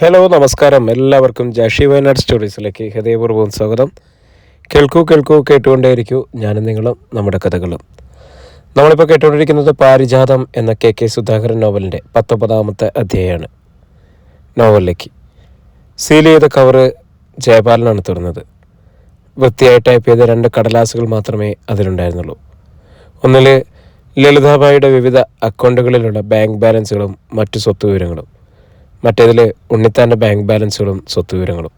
Hello നമസ്കാരം, എല്ലാവർക്കും ജാഷി വയനാട് സ്റ്റോറീസിലേക്ക് ഹൃദയപൂർവ്വം സ്വാഗതം. കേൾക്കൂ കേട്ടുകൊണ്ടേയിരിക്കൂ, ഞാനും നിങ്ങളും നമ്മുടെ കഥകളും. നമ്മളിപ്പോൾ കേട്ടുകൊണ്ടിരിക്കുന്നത് പാരിജാതം എന്ന കെ സുധാകരൻ നോവലിൻ്റെ 19ാമത്തെ അധ്യായമാണ്. നോവലിലേക്ക് സീൽ ചെയ്ത കവറ് ജയപാലനാണ് തുറന്നത്. വൃത്തിയായി ടൈപ്പ് ചെയ്ത 2 കടലാസുകൾ മാത്രമേ അതിലുണ്ടായിരുന്നുള്ളൂ. ഒന്നിൽ ലളിതാബായിയുടെ വിവിധ അക്കൗണ്ടുകളിലുള്ള ബാങ്ക് ബാലൻസുകളും മറ്റു സ്വത്ത് വിവരങ്ങളും, മറ്റേതിൽ ഉണ്ണിത്താൻ്റെ ബാങ്ക് ബാലൻസുകളും സ്വത്ത് വിവരങ്ങളും.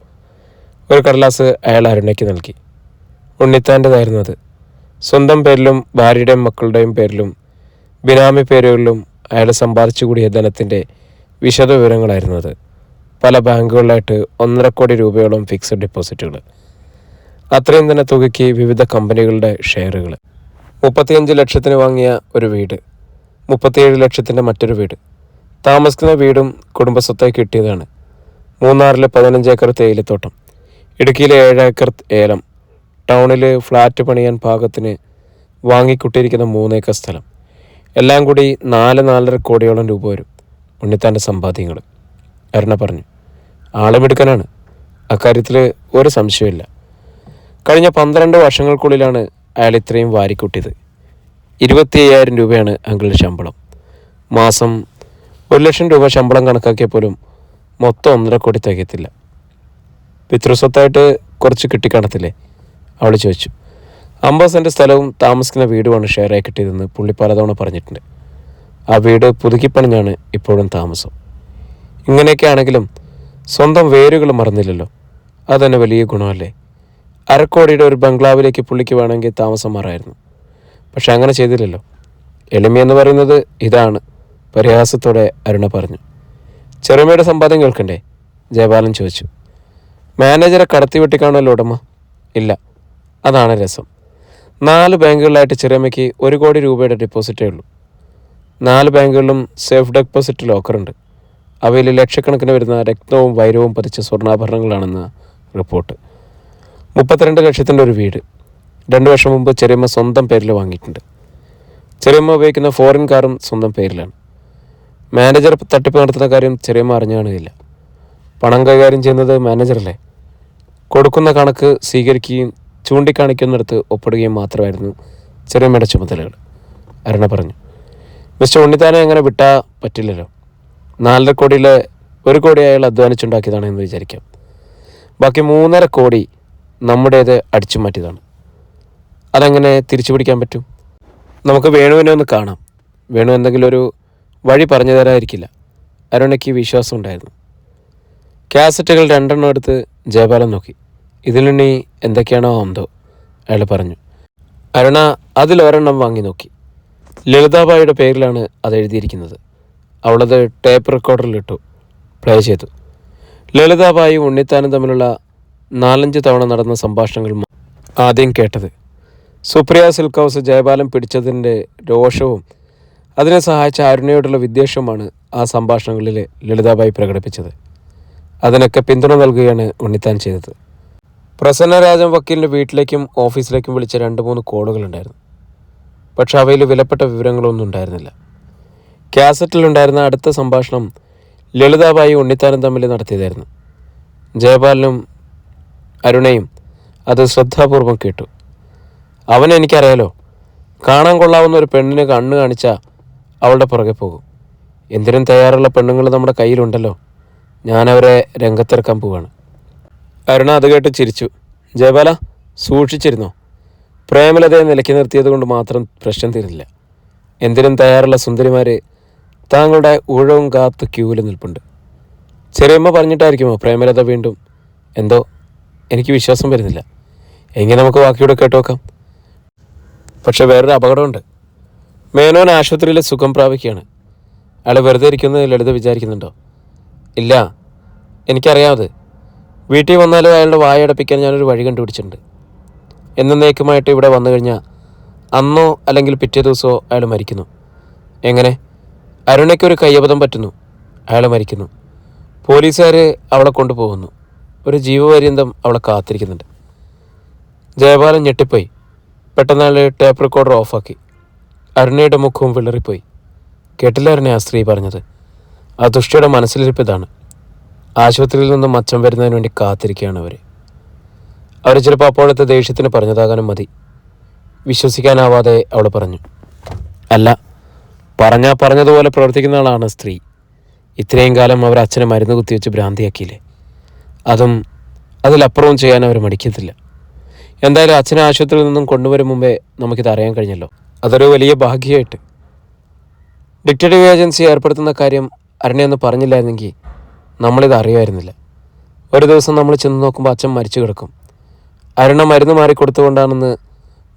ഒരു കടലാസ് അയാൾ അരുണയ്ക്ക് നൽകി. ഉണ്ണിത്താൻ്റെതായിരുന്നു അത്. സ്വന്തം പേരിലും ഭാര്യയുടെയും മക്കളുടെയും പേരിലും ബിനാമി പേരുകളിലും അയാൾ സമ്പാദിച്ചു കൂടിയ ധനത്തിൻ്റെ വിശദ വിവരങ്ങളായിരുന്നു അത്. പല ബാങ്കുകളിലായിട്ട് 1.5 കോടി രൂപയോളം ഫിക്സഡ് ഡെപ്പോസിറ്റുകൾ, അത്രയും തന്നെ തുകയ്ക്ക് വിവിധ കമ്പനികളുടെ ഷെയറുകൾ. 35 ലക്ഷത്തിന് വാങ്ങിയ ഒരു വീട്, 37 ലക്ഷത്തിൻ്റെ മറ്റൊരു വീട്. താമസിക്കുന്ന വീടും കുടുംബസ്വത്തായി കിട്ടിയതാണ്. മൂന്നാറിലെ 15 ഏക്കർ തേയിലത്തോട്ടം, ഇടുക്കിയിലെ 7 ഏക്കർ ഏലം, ടൗണിൽ ഫ്ലാറ്റ് പണിയാൻ പാകത്തിന് വാങ്ങിക്കൂട്ടിയിരിക്കുന്ന 3 ഏക്കർ സ്ഥലം, എല്ലാം കൂടി 4-4.5 കോടിയോളം രൂപ വരും ഉണ്ണിത്താൻ്റെ സമ്പാദ്യങ്ങൾ. അരുണ പറഞ്ഞു. ആളുമെടുക്കാനാണ്, അക്കാര്യത്തിൽ ഒരു സംശയമില്ല. കഴിഞ്ഞ 12 വർഷങ്ങൾക്കുള്ളിലാണ് അയാൾ ഇത്രയും വാരിക്കൂട്ടിയത്. 25,000 രൂപയാണ് അങ്കിളുടെ ശമ്പളം. മാസം 1 ലക്ഷം രൂപ ശമ്പളം കണക്കാക്കിയ പോലും മൊത്തം 1.5 കോടി തികയത്തില്ല. പിതൃസ്വത്തായിട്ട് കുറച്ച് കിട്ടിക്കാണത്തില്ലേ? അവൾ ചോദിച്ചു. 50 സെൻറ്റ് സ്ഥലവും താമസിക്കുന്ന വീടുമാണ് ഷെയറായി കിട്ടിയതെന്ന് പുള്ളി പലതവണ പറഞ്ഞിട്ടുണ്ട്. ആ വീട് പുതുക്കിപ്പണിഞ്ഞാണ് ഇപ്പോഴും താമസം. ഇങ്ങനെയൊക്കെ ആണെങ്കിലും സ്വന്തം വേരുകൾ മറന്നില്ലല്ലോ, അതുതന്നെ വലിയ ഗുണമല്ലേ. 1/2 കോടിയുടെ ഒരു ബംഗ്ലാവിലേക്ക് പുള്ളിക്ക് വേണമെങ്കിൽ താമസം മാറായിരുന്നു. പക്ഷെ അങ്ങനെ ചെയ്തില്ലല്ലോ. എളിമയെന്ന് പറയുന്നത് ഇതാണ്, പരിഹാസത്തോടെ അരുണ പറഞ്ഞു. ചെറുമയുടെ സമ്പാദ്യം കേൾക്കണ്ടേ? ജയപാലൻ ചോദിച്ചു. മാനേജറെ കടത്തി വെട്ടിക്കാണല്ലോ ഉടമ? ഇല്ല, അതാണ് രസം. 4 ബാങ്കുകളിലായിട്ട് ചെറുമയ്ക്ക് 1 കോടി രൂപയുടെ ഡെപ്പോസിറ്റേ ഉള്ളൂ. 4 ബാങ്കുകളിലും സേഫ് ഡെപ്പോസിറ്റ് ലോക്കറുണ്ട്. അവയിൽ ലക്ഷക്കണക്കിന് വരുന്ന രക്തവും വൈരവും പതിച്ച സ്വർണ്ണാഭരണങ്ങളാണെന്ന് റിപ്പോർട്ട്. 32 ലക്ഷത്തിൻ്റെ ഒരു വീട് 2 വർഷം മുമ്പ് ചെറിയമ്മ സ്വന്തം പേരിൽ വാങ്ങിയിട്ടുണ്ട്. ചെറിയമ്മ ഉപയോഗിക്കുന്ന ഫോറിൻ കാറും സ്വന്തം പേരിലാണ്. മാനേജർ തട്ടിപ്പ് നടത്തുന്ന കാര്യം ചെറിയമ്മ അറിഞ്ഞു കാണുകയില്ല. പണം കൈകാര്യം ചെയ്യുന്നത് മാനേജറല്ലേ. കൊടുക്കുന്ന കണക്ക് സ്വീകരിക്കുകയും ചൂണ്ടിക്കാണിക്കുന്നിടത്ത് ഒപ്പിടുകയും മാത്രമായിരുന്നു ചെറിയമ്മയുടെ ചുമതലകൾ. അരുണ പറഞ്ഞു. മിസ്റ്റർ ഉണ്ണിത്താനെ അങ്ങനെ വിട്ടാൽ പറ്റില്ലല്ലോ. 4.5 കോടിയിലെ 1 കോടി അയാൾ അധ്വാനിച്ചുണ്ടാക്കിയതാണ് എന്ന് വിചാരിക്കാം. ബാക്കി 3.5 കോടി നമ്മുടേത് അടിച്ചു മാറ്റിയതാണ്. അതെങ്ങനെ തിരിച്ചു പിടിക്കാൻ പറ്റും? നമുക്ക് വേണുവിനെ ഒന്ന് കാണാം. വേണു എന്തെങ്കിലും ഒരു വഴി പറഞ്ഞു തരാതിരിക്കില്ല. അരുണയ്ക്ക് വിശ്വാസം ഉണ്ടായിരുന്നു. കാസറ്റുകൾ 2 എടുത്ത് ജയപാലൻ നോക്കി. ഇതിലിനി എന്തൊക്കെയാണോ എന്തോ അയാൾ പറഞ്ഞു. അരുണ അതിലൊരെണ്ണം വാങ്ങി നോക്കി. ലളിതാബായിയുടെ പേരിലാണ് അത് എഴുതിയിരിക്കുന്നത്. അവളത് ടേപ്പ് റെക്കോർഡറിലിട്ടു. പ്ലേ ചെയ്തു. ലളിതാബായും ഉണ്ണിത്താനും തമ്മിലുള്ള 4-5 തവണ നടന്ന സംഭാഷണങ്ങൾ ആദ്യം കേട്ടത്. സുപ്രിയ സിൽക്ക് ഹൗസ് ജയപാലൻ പിടിച്ചതിൻ്റെ രോഷവും അതിനെ സഹായിച്ച അരുണയോടുള്ള വിദ്വേഷവുമാണ് ആ സംഭാഷണങ്ങളിൽ ലളിതാബായി പ്രകടിപ്പിച്ചത്. അതിനൊക്കെ പിന്തുണ നൽകുകയാണ് ഉണ്ണിത്താൻ ചെയ്തത്. പ്രസന്നരാജൻ വക്കീലിൻ്റെ വീട്ടിലേക്കും ഓഫീസിലേക്കും വിളിച്ച 2-3 കോളുകളുണ്ടായിരുന്നു. പക്ഷെ അവയിൽ വിലപ്പെട്ട വിവരങ്ങളൊന്നും ഉണ്ടായിരുന്നില്ല. കാസറ്റിലുണ്ടായിരുന്ന അടുത്ത സംഭാഷണം ലളിതാബായി ഉണ്ണിത്താനും തമ്മിൽ നടത്തിയതായിരുന്നു. ജയപാലനും അരുണയും അത് ശ്രദ്ധാപൂർവം കേട്ടു. അവനെനിക്കറിയാലോ, കാണാൻ കൊള്ളാവുന്ന ഒരു പെണ്ണിന് കണ്ണ് കാണിച്ചാൽ അവളുടെ പുറകെ പോകും. എന്തിനും തയ്യാറുള്ള പെണ്ണുങ്ങൾ നമ്മുടെ കയ്യിലുണ്ടല്ലോ. ഞാനവരെ രംഗത്തിറക്കാൻ പോവാണ്. അരുണ അത് കേട്ട് ചിരിച്ചു. ജയപാല, സൂക്ഷിച്ചിരുന്നോ? പ്രേമലതയെ നിലയ്ക്ക് നിർത്തിയത് കൊണ്ട് മാത്രം പ്രശ്നം തീർന്നില്ല. എന്തിനും തയ്യാറുള്ള സുന്ദരിമാർ താങ്കളുടെ ഊഴവും കാത്ത് ക്യൂവിൽ നിൽപ്പുണ്ട്. ചെറിയമ്മ പറഞ്ഞിട്ടായിരിക്കുമോ പ്രേമലത വീണ്ടും? എന്തോ എനിക്ക് വിശ്വാസം വരുന്നില്ല. എങ്ങനെ നമുക്ക് ബാക്കിയൂടെ കേട്ടുവെക്കാം. പക്ഷെ വേറൊരു അപകടമുണ്ട്. മേനോൻ ആശുപത്രിയിൽ സുഖം പ്രാപിക്കുകയാണ്. അയാൾ വെറുതെ ഇരിക്കുന്നത് ലളിത വിചാരിക്കുന്നുണ്ടോ? ഇല്ല, എനിക്കറിയാമത്. വീട്ടിൽ വന്നാലും അയാളുടെ വായടപ്പിക്കാൻ ഞാനൊരു വഴി കണ്ടുപിടിച്ചിട്ടുണ്ട്. എന്നേക്കുമായിട്ട് ഇവിടെ വന്നു കഴിഞ്ഞാൽ അന്നോ അല്ലെങ്കിൽ പിറ്റേ ദിവസമോ അയാൾ മരിക്കുന്നു. എങ്ങനെ? അരുണയ്ക്കൊരു കയ്യബദ്ധം പറ്റുന്നു, അയാൾ മരിക്കുന്നു. പോലീസുകാർ അവളെ കൊണ്ടുപോകുന്നു. ഒരു ജീവപര്യന്തം അവളെ കാത്തിരിക്കുന്നുണ്ട്. ജയപാലൻ ഞെട്ടിപ്പോയി. പെട്ടെന്ന് അയാൾ ടേപ്പ് റെക്കോർഡർ ഓഫാക്കി. അരുണയുടെ മുഖവും വിളറിപ്പോയി. കേട്ടില്ല അരുണ ആ സ്ത്രീ പറഞ്ഞത്? ആ ദുഷ്ടയുടെ മനസ്സിലിരിപ്പ് ഇതാണ്. ആശുപത്രിയിൽ നിന്നും അച്ഛൻ വരുന്നതിന് വേണ്ടി കാത്തിരിക്കുകയാണ് അവർ ചിലപ്പോൾ അപ്പോഴത്തെ ദേഷ്യത്തിന് പറഞ്ഞതാകാനും മതി. വിശ്വസിക്കാനാവാതെ അവൾ പറഞ്ഞു, അല്ല, പറഞ്ഞതുപോലെ പ്രവർത്തിക്കുന്ന ആളാണ് സ്ത്രീ. ഇത്രയും കാലം അവർ അച്ഛനെ മരുന്ന് കുത്തിവെച്ച് ഭ്രാന്തിയാക്കിയില്ലേ, അതിലപ്പുറവും ചെയ്യാൻ അവർ മടിക്കത്തില്ല. എന്തായാലും അച്ഛനെ ആശുപത്രിയിൽ നിന്നും കൊണ്ടുവരും മുമ്പേ നമുക്കിത് അറിയാൻ കഴിഞ്ഞല്ലോ. അതൊരു വലിയ ഭാഗ്യമായിട്ട്. ഡിറ്റക്റ്റീവ് ഏജൻസി ഏർപ്പെടുത്തുന്ന കാര്യം അരുണയൊന്ന് പറഞ്ഞില്ലായിരുന്നെങ്കിൽ നമ്മളിത് അറിയുമായിരുന്നില്ല. ഒരു ദിവസം നമ്മൾ ചെന്ന് നോക്കുമ്പോൾ അച്ഛൻ മരിച്ചു കിടക്കും. അരുണ മരുന്ന് മാറിക്കൊടുത്തുകൊണ്ടാണെന്ന്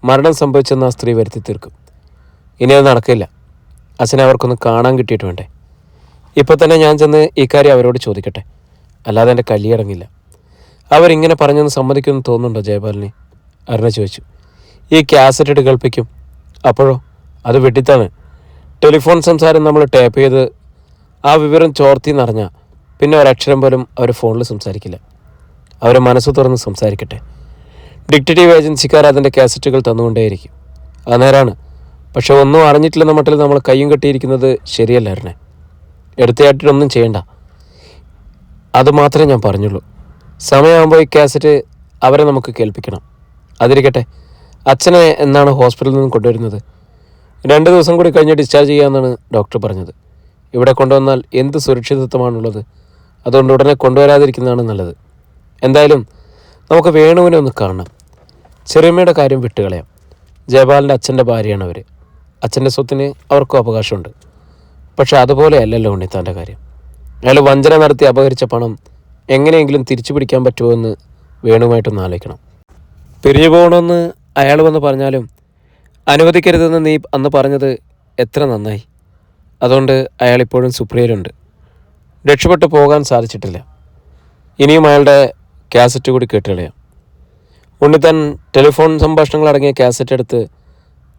മരണം സംഭവിച്ചെന്ന് ആ സ്ത്രീ വരുത്തി തീർക്കും. ഇനി അത് നടക്കില്ല. അച്ഛനെ അവർക്കൊന്ന് കാണാൻ കിട്ടിയിട്ട് വേണ്ടേ. ഇപ്പോൾ തന്നെ ഞാൻ ചെന്ന് ഈ കാര്യം അവരോട് ചോദിക്കട്ടെ, അല്ലാതെ എൻ്റെ കല്ലിയിറങ്ങില്ല. അവരിങ്ങനെ പറഞ്ഞെന്ന് സമ്മതിക്കുമെന്ന് തോന്നുന്നുണ്ടോ ജയപാലിനെ? അരുണ ചോദിച്ചു. ഈ കാസറ്റ് കേൾപ്പിക്കും. അപ്പോഴോ? അത് വെട്ടിത്താണ്. ടെലിഫോൺ സംസാരം നമ്മൾ ടേപ്പ് ചെയ്ത് ആ വിവരം ചോർത്തിന്നറിഞ്ഞാൽ പിന്നെ ഒരക്ഷരം പോലും അവർ ഫോണിൽ സംസാരിക്കില്ല. അവർ മനസ്സ് തുറന്ന് സംസാരിക്കട്ടെ. ഡിറ്റക്റ്റീവ് ഏജൻസിക്കാർ അതിൻ്റെ കാസറ്റുകൾ തന്നുകൊണ്ടേയിരിക്കും. അത് നേരാണ്. പക്ഷെ ഒന്നും അറിഞ്ഞിട്ടില്ലെന്ന മട്ടിൽ നമ്മൾ കയ്യും കെട്ടിയിരിക്കുന്നത് ശരിയല്ലായിരുന്നേ. എടുത്തയായിട്ടൊന്നും ചെയ്യണ്ട. അത് മാത്രമേ ഞാൻ പറഞ്ഞുള്ളൂ. സമയമാകുമ്പോൾ ഈ കാസറ്റ് അവരെ നമുക്ക് കേൾപ്പിക്കണം. അതിരിക്കട്ടെ, അച്ഛനെ എന്നാണ് ഹോസ്പിറ്റലിൽ നിന്ന് കൊണ്ടുവരുന്നത്? 2 ദിവസം കൂടി കഴിഞ്ഞ് ഡിസ്ചാർജ് ചെയ്യാമെന്നാണ് ഡോക്ടർ പറഞ്ഞത്. ഇവിടെ കൊണ്ടുവന്നാൽ എന്ത് സുരക്ഷിതത്വമാണുള്ളത്? അതുകൊണ്ട് ഉടനെ കൊണ്ടുവരാതിരിക്കുന്നതാണ് നല്ലത്. എന്തായാലും നമുക്ക് വേണുവിനെ ഒന്ന് കാണണം. ചെറിയമ്മയുടെ കാര്യം വിട്ടുകളയാം. ജയപാലിൻ്റെ അച്ഛൻ്റെ ഭാര്യയാണ് അവർ. അച്ഛൻ്റെ സ്വത്തിന് അവർക്കും അവകാശമുണ്ട്. പക്ഷെ അതുപോലെ അല്ലല്ലോ ഉണ്ണിത്താൻ്റെ കാര്യം. അയാൾ വഞ്ചന നടത്തി അപഹരിച്ച പണം എങ്ങനെയെങ്കിലും തിരിച്ചു പിടിക്കാൻ പറ്റുമോ എന്ന് വേണുവുമായിട്ടൊന്ന് ആലോചിക്കണം. പിരിഞ്ഞു പോകണമെന്ന് അയാൾ വന്ന് പറഞ്ഞാലും അനുവദിക്കരുതെന്ന് നീ അന്ന് പറഞ്ഞത് എത്ര നന്നായി. അതുകൊണ്ട് അയാൾ ഇപ്പോഴും സുപ്രിയയിലുണ്ട്. രക്ഷപ്പെട്ടു പോകാൻ സാധിച്ചിട്ടില്ല. ഇനിയും അയാളുടെ കാസറ്റ് കൂടി കേട്ടുകളയാം. ഉണ്ണിത്താൻ ടെലിഫോൺ സംഭാഷണങ്ങളടങ്ങിയ കാസറ്റ് എടുത്ത്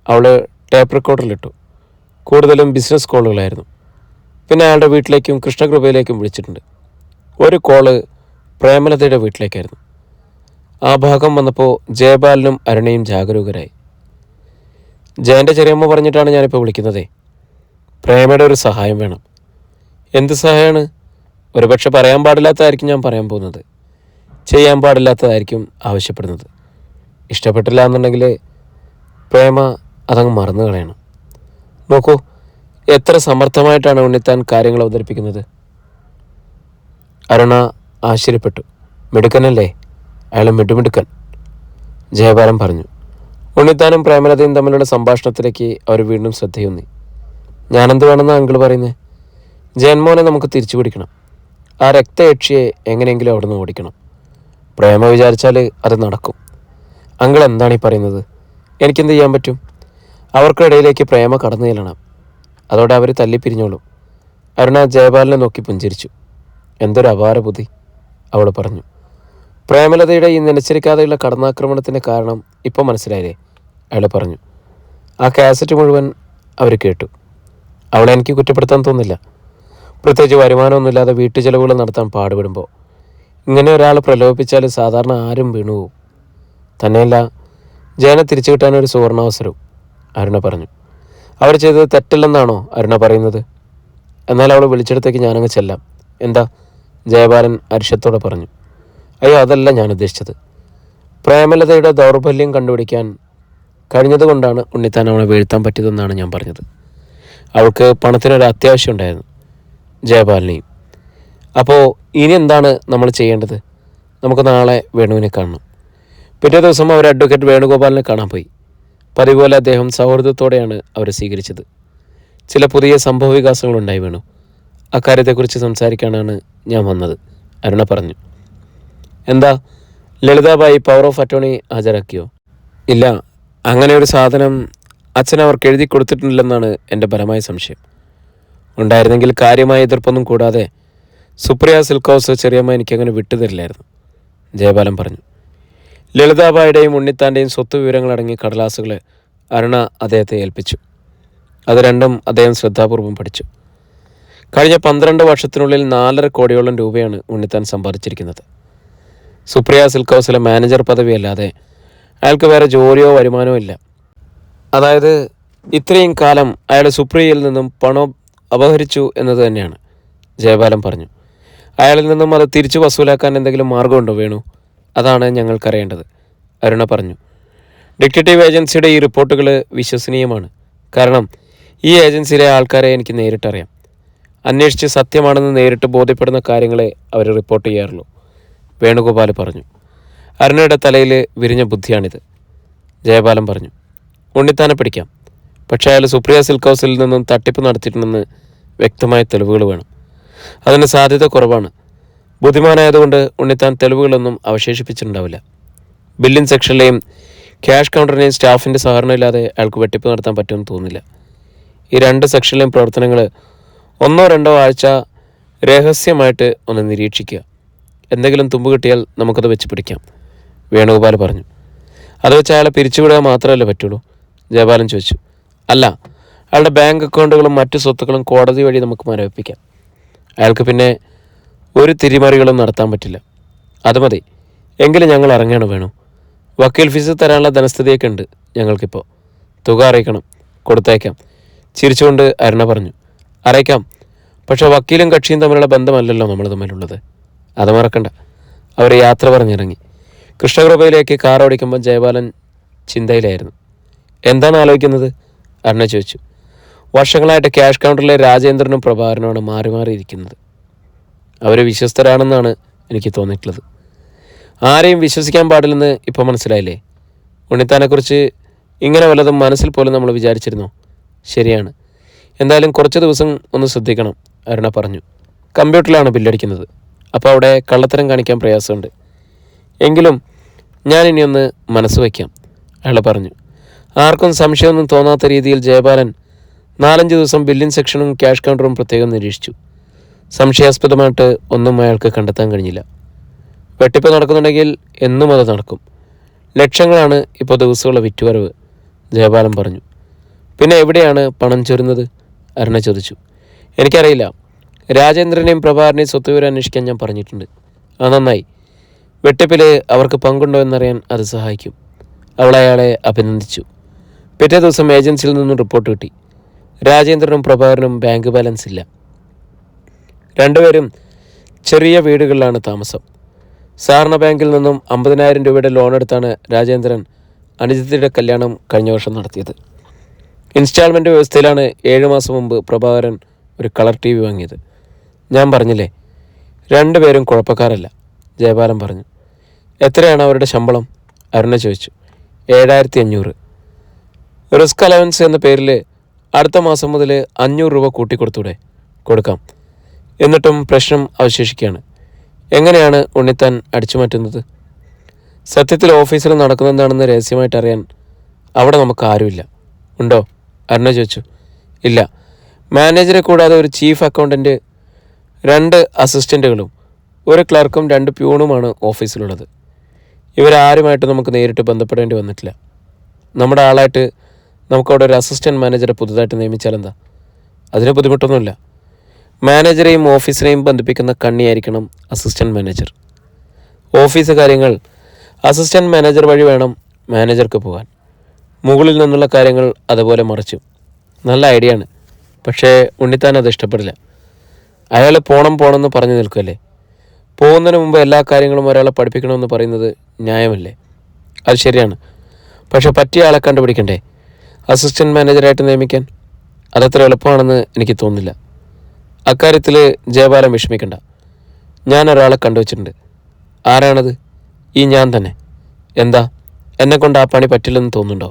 അവൾ ടേപ്പ് റെക്കോർഡറിലിട്ടു. കൂടുതലും ബിസിനസ് കോളുകളായിരുന്നു. പിന്നെ അയാളുടെ വീട്ടിലേക്കും കൃഷ്ണകൃപയിലേക്കും വിളിച്ചിട്ടുണ്ട്. ഒരു കോള് പ്രേമലതയുടെ വീട്ടിലേക്കായിരുന്നു. ആ ഭാഗം വന്നപ്പോൾ ജയപാലിനും അരുണയും ജാഗരൂകരായി. ജയൻ്റെ ചെറിയമ്മ പറഞ്ഞിട്ടാണ് ഞാനിപ്പോൾ വിളിക്കുന്നതേ. പ്രേമയുടെ ഒരു സഹായം വേണം. എന്ത് സഹായമാണ്? ഒരുപക്ഷെ പറയാൻ പാടില്ലാത്തതായിരിക്കും ഞാൻ പറയാൻ പോകുന്നത്. ചെയ്യാൻ പാടില്ലാത്തതായിരിക്കും ആവശ്യപ്പെടുന്നത്. ഇഷ്ടപ്പെട്ടില്ല എന്നുണ്ടെങ്കിൽ പ്രേമ അതങ്ങ് മറന്നു കളയണം. നോക്കൂ, എത്ര സമർത്ഥമായിട്ടാണ് ഉണ്ണിത്താൻ കാര്യങ്ങൾ അവതരിപ്പിക്കുന്നത്. അരുണ ആശ്ചര്യപ്പെട്ടു. മിടുക്കനല്ലേ അയാൾ, മിടുമിടുക്കൻ, ജയപാലൻ പറഞ്ഞു. ഉണ്ണിത്താനും പ്രേമലതയും തമ്മിലുള്ള സംഭാഷണത്തിലേക്ക് അവർ വീണ്ടും ശ്രദ്ധയൂന്നി. ഞാനെന്ത് വേണമെന്നാണ് അങ്കിൾ പറയുന്നത്? ജയൻമോനെ നമുക്ക് തിരിച്ചു പിടിക്കണം. ആ രക്തയക്ഷിയെ എങ്ങനെയെങ്കിലും അവിടെ നിന്ന് ഓടിക്കണം. പ്രേമ വിചാരിച്ചാൽ അത് നടക്കും. അങ്കിൾ എന്താണ് ഈ പറയുന്നത്? എനിക്കെന്ത് ചെയ്യാൻ പറ്റും? അവർക്കിടയിലേക്ക് പ്രേമ കടന്നു ചെല്ലണം. അതോടെ അവർ തല്ലിപ്പിരിഞ്ഞോളും. അരുണ ജയപാലിനെ നോക്കി പുഞ്ചിരിച്ചു. എന്തൊരു അപാര ബുദ്ധി, അവൾ പറഞ്ഞു. പ്രേമലതയുടെ ഈ നനച്ചിരിക്കാതെയുള്ള കടന്നാക്രമണത്തിൻ്റെ കാരണം ഇപ്പം മനസ്സിലായില്ലേ? അയാൾ പറഞ്ഞു. ആ കാസറ്റ് മുഴുവൻ അവർ കേട്ടു. അവളെ എനിക്ക് കുറ്റപ്പെടുത്താൻ തോന്നില്ല. പ്രത്യേകിച്ച് വരുമാനമൊന്നുമില്ലാതെ വീട്ടു ചെലവുകൾ നടത്താൻ പാടുപെടുമ്പോൾ ഇങ്ങനെ ഒരാൾ പ്രലോഭിപ്പിച്ചാൽ സാധാരണ ആരും വീണുപോകും. തന്നെയല്ല, ജയനെ തിരിച്ചു കിട്ടാനൊരു സുവർണാവസരവും, അരുണ പറഞ്ഞു. അവർ ചെയ്തത് തെറ്റല്ലെന്നാണോ അരുണ പറയുന്നത്? എന്നാൽ അവൾ വിളിച്ചെടുത്തേക്ക് ഞാനങ്ങ് ചെല്ലാം. എന്താ? ജയപാലൻ അരിശത്തോടെ പറഞ്ഞു. അയ്യോ, അതല്ല ഞാൻ ഉദ്ദേശിച്ചത്. പ്രേമലതയുടെ ദൗർബല്യം കണ്ടുപിടിക്കാൻ കഴിഞ്ഞതുകൊണ്ടാണ് ഉണ്ണിത്താൻ അവളെ വീഴ്ത്താൻ പറ്റിയതെന്നാണ് ഞാൻ പറഞ്ഞത്. അവൾക്ക് പണത്തിനൊരു അത്യാവശ്യം ഉണ്ടായിരുന്നു, ജയപാലിനെയും. അപ്പോൾ ഇനി എന്താണ് നമ്മൾ ചെയ്യേണ്ടത്? നമുക്ക് നാളെ വേണുവിനെ കാണണം. പിറ്റേ ദിവസം അവർ അഡ്വക്കേറ്റ് വേണുഗോപാലിനെ കാണാൻ പോയി. പതിവ് പോലെ അദ്ദേഹം സൗഹൃദത്തോടെയാണ് അവരെ സ്വീകരിച്ചത്. ചില പുതിയ സംഭവവികാസങ്ങളുണ്ടായി വേണു. അക്കാര്യത്തെക്കുറിച്ച് സംസാരിക്കാനാണ് ഞാൻ വന്നത്, അരുണ പറഞ്ഞു. എന്താ, ലളിതാബായി പവർ ഓഫ് അറ്റോർണി ഹാജരാക്കിയോ? ഇല്ല, അങ്ങനെ ഒരു സാധനം അച്ഛൻ അവർക്ക് എഴുതി കൊടുത്തിട്ടില്ലെന്നാണ് എൻ്റെ ബലമായ സംശയം. ഉണ്ടായിരുന്നെങ്കിൽ കാര്യമായ എതിർപ്പൊന്നും കൂടാതെ സുപ്രിയ സിൽക്ക് ഹൗസ് ചെറിയമ്മ എനിക്കങ്ങനെ വിട്ടുതരില്ലായിരുന്നു, ജയപാലൻ പറഞ്ഞു. ലളിതാബായുടെയും ഉണ്ണിത്താൻ്റെയും സ്വത്ത് വിവരങ്ങളടങ്ങിയ കടലാസുകൾ അരുണ അദ്ദേഹത്തെ ഏൽപ്പിച്ചു. അത് രണ്ടും അദ്ദേഹം ശ്രദ്ധാപൂർവം പഠിച്ചു. കഴിഞ്ഞ 12 വർഷത്തിനുള്ളിൽ 4.5 കോടിയോളം രൂപയാണ് ഉണ്ണിത്താൻ സമ്പാദിച്ചിരിക്കുന്നത്. സുപ്രിയ സിൽക്ക് ഹൗസിലെ മാനേജർ പദവിയല്ലാതെ അയാൾക്ക് വേറെ ജോലിയോ വരുമാനമോ ഇല്ല. അതായത് ഇത്രയും കാലം അയാൾ സുപ്രിയയിൽ നിന്നും പണം അപഹരിച്ചു എന്നത് തന്നെയാണ്, ജയപാലൻ പറഞ്ഞു. അയാളിൽ നിന്നും അത് തിരിച്ചു വസൂലാക്കാൻ എന്തെങ്കിലും മാർഗമുണ്ടോ വേണു? അതാണ് ഞങ്ങൾക്കറിയേണ്ടത്, അരുണ പറഞ്ഞു. ഡിറ്റക്റ്റീവ് ഏജൻസിയുടെ ഈ റിപ്പോർട്ടുകൾ വിശ്വസനീയമാണ്. കാരണം ഈ ഏജൻസിയിലെ ആൾക്കാരെ എനിക്ക് നേരിട്ടറിയാം. അന്വേഷിച്ച് സത്യമാണെന്ന് നേരിട്ട് ബോധ്യപ്പെടുന്ന കാര്യങ്ങളെ അവർ റിപ്പോർട്ട് ചെയ്യാറുള്ളൂ, വേണുഗോപാൽ പറഞ്ഞു. അരുണയുടെ തലയിൽ വിരിഞ്ഞ ബുദ്ധിയാണിത്, ജയപാലൻ പറഞ്ഞു. ഉണ്ണിത്താനെ പിടിക്കാം, പക്ഷേ അയാൾ സുപ്രിയ സിൽക്ക് ഹൗസിൽ നിന്നും തട്ടിപ്പ് നടത്തിയിട്ടുണ്ടെന്ന് വ്യക്തമായ തെളിവുകൾ വേണം. അതിന് സാധ്യത കുറവാണ്. ബുദ്ധിമാനായതുകൊണ്ട് ഉണ്ണിത്താൻ തെളിവുകളൊന്നും അവശേഷിപ്പിച്ചിട്ടുണ്ടാവില്ല. ബില്ലിംഗ് സെക്ഷനിലെയും ക്യാഷ് കൗണ്ടറിനെയും സ്റ്റാഫിൻ്റെ സഹകരണമില്ലാതെ അയാൾക്ക് വെട്ടിപ്പ് നടത്താൻ പറ്റുമെന്ന് തോന്നുന്നില്ല. ഈ 2 സെക്ഷനിലെയും പ്രവർത്തനങ്ങൾ 1-2 ആഴ്ച രഹസ്യമായിട്ട് ഒന്ന് നിരീക്ഷിക്കുക. എന്തെങ്കിലും തുമ്പ് കിട്ടിയാൽ നമുക്കത് വെച്ച് പിടിക്കാം, വേണുഗോപാൽ പറഞ്ഞു. അത് വെച്ച് അയാളെ പിരിച്ചുവിടുക മാത്രമല്ലേ പറ്റുള്ളൂ, ജയപാലൻ ചോദിച്ചു. അല്ല, അയാളുടെ ബാങ്ക് അക്കൗണ്ടുകളും മറ്റു സ്വത്തുക്കളും കോടതി വഴി നമുക്ക് മരവിപ്പിക്കാം. അയാൾക്ക് പിന്നെ ഒരു തിരിമറികളും നടത്താൻ പറ്റില്ല. അത് മതി. എങ്കിലും ഞങ്ങൾ ഇറങ്ങണം വേണു. വക്കീൽ ഫീസ് തരാനുള്ള ധനസ്ഥിതിയൊക്കെ ഉണ്ട് ഞങ്ങൾക്കിപ്പോൾ. തുക അറിയിക്കണം, കൊടുത്തയക്കാം, ചിരിച്ചുകൊണ്ട് അരുണ പറഞ്ഞു. അറിയിക്കാം, പക്ഷേ വക്കീലും കക്ഷിയും തമ്മിലുള്ള ബന്ധമല്ലല്ലോ നമ്മൾ തമ്മിലുള്ളത്, അത് മറക്കണ്ട. അവർ യാത്ര പറഞ്ഞിറങ്ങി. കൃഷ്ണകൃപയിലേക്ക് കാർ ഓടിക്കുമ്പോൾ ജയപാലൻ ചിന്തയിലായിരുന്നു. എന്താണ് ആലോചിക്കുന്നത്, അരുണ ചോദിച്ചു. വർഷങ്ങളായിട്ട് ക്യാഷ് കൗണ്ടറിലെ രാജേന്ദ്രനും പ്രഭാകരനുമാണ് മാറി മാറിയിരിക്കുന്നത്. അവർ വിശ്വസ്തരാണെന്നാണ് എനിക്ക് തോന്നിയിട്ടുള്ളത്. ആരെയും വിശ്വസിക്കാൻ പാടില്ലെന്ന് ഇപ്പോൾ മനസ്സിലായില്ലേ? ഉണ്ണിത്താനെക്കുറിച്ച് ഇങ്ങനെ വല്ലതും മനസ്സിൽ പോലും നമ്മൾ വിചാരിച്ചിരുന്നോ? ശരിയാണ്. എന്തായാലും കുറച്ച് ദിവസം ഒന്ന് ശ്രദ്ധിക്കണം, അരുണ പറഞ്ഞു. കമ്പ്യൂട്ടറിലാണ് ബില്ലടിക്കുന്നത്, അപ്പോൾ അവിടെ കള്ളത്തരം കാണിക്കാൻ പ്രയാസമുണ്ട്. എങ്കിലും ഞാനിനി ഒന്ന് മനസ്സ് വയ്ക്കാം, അയാൾ പറഞ്ഞു. ആർക്കും സംശയമൊന്നും തോന്നാത്ത രീതിയിൽ ജയപാലൻ 4-5 ദിവസം ബില്ലിംഗ് സെക്ഷനും ക്യാഷ് കൗണ്ടറും പ്രത്യേകം നിരീക്ഷിച്ചു. സംശയാസ്പദമായിട്ട് ഒന്നും അയാൾക്ക് കണ്ടെത്താൻ കഴിഞ്ഞില്ല. വെട്ടിപ്പ് നടക്കുന്നുണ്ടെങ്കിൽ എന്നും അത് നടക്കും. ലക്ഷങ്ങളാണ് ഇപ്പോൾ ദിവസമുള്ള വിറ്റുവരവ്, ജയപാലൻ പറഞ്ഞു. പിന്നെ എവിടെയാണ് പണം ചൊരുന്നത്, അരുണ ചോദിച്ചു. എനിക്കറിയില്ല. രാജേന്ദ്രനെയും പ്രഭാകരനെയും സ്വത്തുവിവരം അന്വേഷിക്കാൻ ഞാൻ പറഞ്ഞിട്ടുണ്ട്. അത് നന്നായി. വെട്ടിപ്പിൽ അവർക്ക് പങ്കുണ്ടോ എന്നറിയാൻ അത് സഹായിക്കും, അവൾ അയാളെ അഭിനന്ദിച്ചു. പിറ്റേ ദിവസം ഏജൻസിയിൽ നിന്നും റിപ്പോർട്ട് കിട്ടി. രാജേന്ദ്രനും പ്രഭാകരനും ബാങ്ക് ബാലൻസ് ഇല്ല. രണ്ടുപേരും ചെറിയ വീടുകളിലാണ് താമസം. സഹകരണ ബാങ്കിൽ നിന്നും 50,000 രൂപയുടെ ലോൺ എടുത്താണ് രാജേന്ദ്രൻ അനുജിത്തിയുടെ കല്യാണം കഴിഞ്ഞ വർഷം നടത്തിയത്. ഇൻസ്റ്റാൾമെൻറ്റ് വ്യവസ്ഥയിലാണ് 7 മാസം മുമ്പ് പ്രഭാകരൻ ഒരു കളർ TV വാങ്ങിയത്. ഞാൻ പറഞ്ഞില്ലേ, രണ്ടുപേരും കുഴപ്പക്കാരല്ല, ജയപാലൻ പറഞ്ഞു. എത്രയാണ് അവരുടെ ശമ്പളം, അരുണ ചോദിച്ചു. 7,500. റിസ്ക് അലവൻസ് എന്ന പേരിൽ അടുത്ത മാസം മുതൽ 500 രൂപ കൂട്ടിക്കൊടുത്തൂടെ? കൊടുക്കാം. എന്നിട്ടും പ്രശ്നം അവശേഷിക്കുകയാണ്. എങ്ങനെയാണ് ഉണ്ണിത്താൻ അടിച്ചുമാറ്റുന്നത്? സത്യത്തിൽ ഓഫീസിൽ നടക്കുന്നതെന്താണെന്ന് രഹസ്യമായിട്ട് അറിയാൻ അവിടെ നമുക്ക് ആരുമില്ല. ഉണ്ടോ, അരുണ ചോദിച്ചു. ഇല്ല. മാനേജറെ കൂടാതെ ഒരു ചീഫ് അക്കൗണ്ടൻറ്റ്, 2 അസിസ്റ്റൻറ്റുകളും 1 ക്ലർക്കും 2 പ്യൂണുമാണ് ഓഫീസിലുള്ളത്. ഇവരാരുമായിട്ട് നമുക്ക് നേരിട്ട് ബന്ധപ്പെടേണ്ടി വന്നിട്ടില്ല. നമ്മുടെ ആളായിട്ട് നമുക്കവിടെ ഒരു അസിസ്റ്റൻറ്റ് മാനേജറെ പുതുതായിട്ട് നിയമിച്ചാലെന്താ? അതിന് ബുദ്ധിമുട്ടൊന്നുമില്ല. മാനേജറെയും ഓഫീസിനെയും ബന്ധിപ്പിക്കുന്ന കണ്ണിയായിരിക്കണം അസിസ്റ്റൻറ്റ് മാനേജർ. ഓഫീസ് കാര്യങ്ങൾ അസിസ്റ്റൻറ്റ് മാനേജർ വഴി വേണം മാനേജർക്ക് പോകാൻ. മുകളിൽ നിന്നുള്ള കാര്യങ്ങൾ അതുപോലെ മറിച്ചു. നല്ല ഐഡിയ ആണ്, പക്ഷേ ഉണ്ണിത്താൻ അത് ഇഷ്ടപ്പെടില്ല. അയാൾ പോണമെന്ന് പറഞ്ഞു നിൽക്കുമല്ലേ. പോകുന്നതിന് മുമ്പ് എല്ലാ കാര്യങ്ങളും ഒരാളെ പഠിപ്പിക്കണമെന്ന് പറയുന്നത് ന്യായമല്ലേ? അത് ശരിയാണ്. പക്ഷെ പറ്റിയ ആളെ കണ്ടുപിടിക്കണ്ടേ അസിസ്റ്റൻറ്റ് മാനേജറായിട്ട് നിയമിക്കാൻ? അതത്ര എളുപ്പമാണെന്ന് എനിക്ക് തോന്നുന്നില്ല. അക്കാര്യത്തിൽ ജയപാലൻ വിഷമിക്കണ്ട. ഞാൻ ഒരാളെ കണ്ടുവച്ചിട്ടുണ്ട്. ആരാണത്? ഈ ഞാൻ തന്നെ. എന്താ, എന്നെക്കൊണ്ട് ആ പണി പറ്റില്ലെന്ന് തോന്നുന്നുണ്ടോ?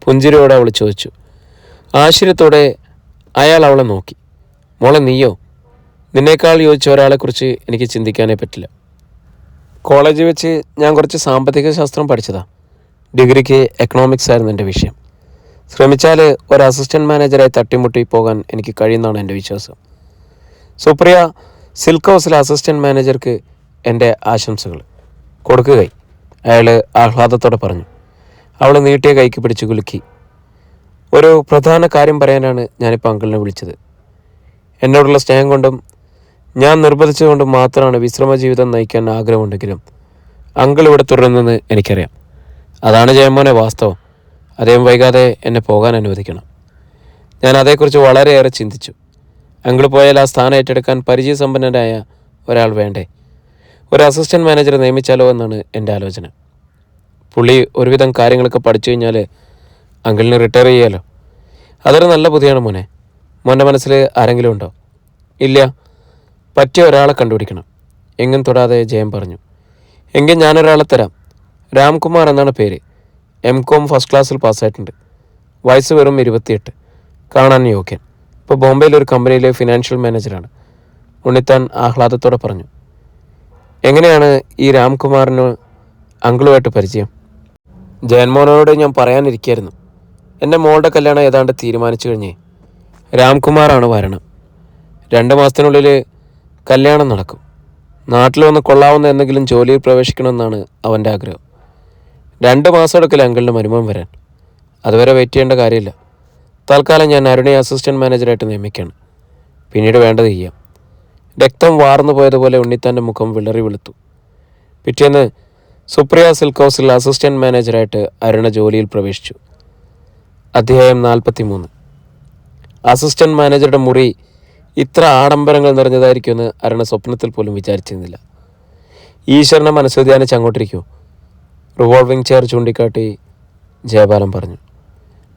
പുഞ്ചിരിയോടെ അവൾ ചോദിച്ചു. ആശ്ചര്യത്തോടെ അയാൾ അവളെ നോക്കി. മോളെ, നീയോ? നിന്നേക്കാൾ യോജിച്ച ഒരാളെക്കുറിച്ച് എനിക്ക് ചിന്തിക്കാനേ പറ്റില്ല. കോളേജിൽ വെച്ച് ഞാൻ കുറച്ച് സാമ്പത്തിക ശാസ്ത്രം പഠിച്ചതാ. ഡിഗ്രിക്ക് എക്കണോമിക്സ് ആയിരുന്നു എൻ്റെ വിഷയം. ശ്രമിച്ചാൽ ഒരു അസിസ്റ്റൻറ്റ് മാനേജറായി തട്ടിമുട്ടി പോകാൻ എനിക്ക് കഴിയുന്നതാണ് എൻ്റെ വിശ്വാസം. സുപ്രിയ സിൽക്ക് ഹൗസിലെ അസിസ്റ്റൻറ്റ് മാനേജർക്ക് എൻ്റെ ആശംസകൾ. കൊടുക്കുകയായി, അയാൾ ആഹ്ലാദത്തോടെ പറഞ്ഞു. അവൾ നീട്ടിയ കൈക്ക് പിടിച്ച് കുലുക്കി. ഒരു പ്രധാന കാര്യം പറയാനാണ് ഞാനിപ്പോൾ അങ്കിളിനെ വിളിച്ചത്. എന്നോടുള്ള സ്നേഹം കൊണ്ടും ഞാൻ നിർബന്ധിച്ചുകൊണ്ടും മാത്രമാണ് വിശ്രമ ജീവിതം നയിക്കാൻ ആഗ്രഹമുണ്ടെങ്കിലും അങ്കിൾ ഇവിടെ തുടരുന്നെന്ന് എനിക്കറിയാം. അതാണ് ജയമോനെ വാസ്തവം. അദ്ദേഹം വൈകാതെ എന്നെ പോകാൻ അനുവദിക്കണം. ഞാൻ അതേക്കുറിച്ച് വളരെയേറെ ചിന്തിച്ചു. അങ്കിൾ പോയാൽ ആ സ്ഥാനം ഏറ്റെടുക്കാൻ പരിചയസമ്പന്നനായ ഒരാൾ വേണ്ടേ? ഒരു അസിസ്റ്റൻറ്റ് മാനേജറെ നിയമിച്ചാലോ എന്നാണ് എൻ്റെ ആലോചന. പുള്ളി ഒരുവിധം കാര്യങ്ങളൊക്കെ പഠിച്ചു കഴിഞ്ഞാൽ അങ്കിളിന് റിട്ടയർ ചെയ്യാലോ. അതൊരു നല്ല ബുദ്ധിയാണ് മോനെ. മോൻ്റെ മനസ്സിൽ ആരെങ്കിലും ഉണ്ടോ? ഇല്ല, പറ്റിയ ഒരാളെ കണ്ടുപിടിക്കണം. എങ്ങും തൊടാതെ ജയൻ പറഞ്ഞു. എങ്കിൽ ഞാനൊരാളെ തരാം. രാംകുമാർ എന്നാണ് പേര്. MCOM ഫസ്റ്റ് ക്ലാസ്സിൽ പാസ്സായിട്ടുണ്ട്. വയസ്സ് വെറും 28. കാണാൻ യോഗ്യൻ. ഇപ്പോൾ ബോംബെയിലെ ഒരു കമ്പനിയിലെ ഫിനാൻഷ്യൽ മാനേജറാണ്. ഉണ്ണിത്താൻ ആഹ്ലാദത്തോടെ പറഞ്ഞു. എങ്ങനെയാണ് ഈ രാംകുമാറിന് അങ്കിളുമായിട്ട് പരിചയം? ജയൻമോനോട് ഞാൻ പറയാനിരിക്കായിരുന്നു. എൻ്റെ മോളുടെ കല്യാണം ഏതാണ്ട് തീരുമാനിച്ചു കഴിഞ്ഞേ. രാംകുമാറാണ് വരണം. 2 മാസത്തിനുള്ളിൽ കല്യാണം നടക്കും. നാട്ടിൽ വന്ന് കൊള്ളാവുന്ന എന്തെങ്കിലും ജോലിയിൽ പ്രവേശിക്കണമെന്നാണ് അവൻ്റെ ആഗ്രഹം. 2 മാസം എടുക്കില്ല അങ്കിളിന് മരുമോൻ വരാൻ. അതുവരെ വെയിറ്റ് ചെയ്യേണ്ട കാര്യമില്ല. തൽക്കാലം ഞാൻ അരുണയെ അസിസ്റ്റൻറ്റ് മാനേജറായിട്ട് നിയമിക്കുകയാണ്. പിന്നീട് വേണ്ടത് ചെയ്യാം. രക്തം വാർന്നു പോയതുപോലെ ഉണ്ണിത്താൻ്റെ മുഖം വിളറി വെളുത്തു. പിറ്റേന്ന് സുപ്രിയ സിൽക്ക് ഹൗസിൽ അസിസ്റ്റൻറ്റ് മാനേജറായിട്ട് അരുണ ജോലിയിൽ പ്രവേശിച്ചു. അധ്യായം 43. അസിസ്റ്റൻറ്റ് മാനേജറുടെ മുറി ഇത്ര ആഡംബരങ്ങൾ നിറഞ്ഞതായിരിക്കുമെന്ന് അരുണ സ്വപ്നത്തിൽ പോലും വിചാരിച്ചിരുന്നില്ല. ഈശ്വരനെ മനസ്സ് ധ്യാനിച്ച് അങ്ങോട്ടിരിക്കൂ. റിവോൾവിംഗ് ചെയർ ചൂണ്ടിക്കാട്ടി ജയപാലൻ പറഞ്ഞു.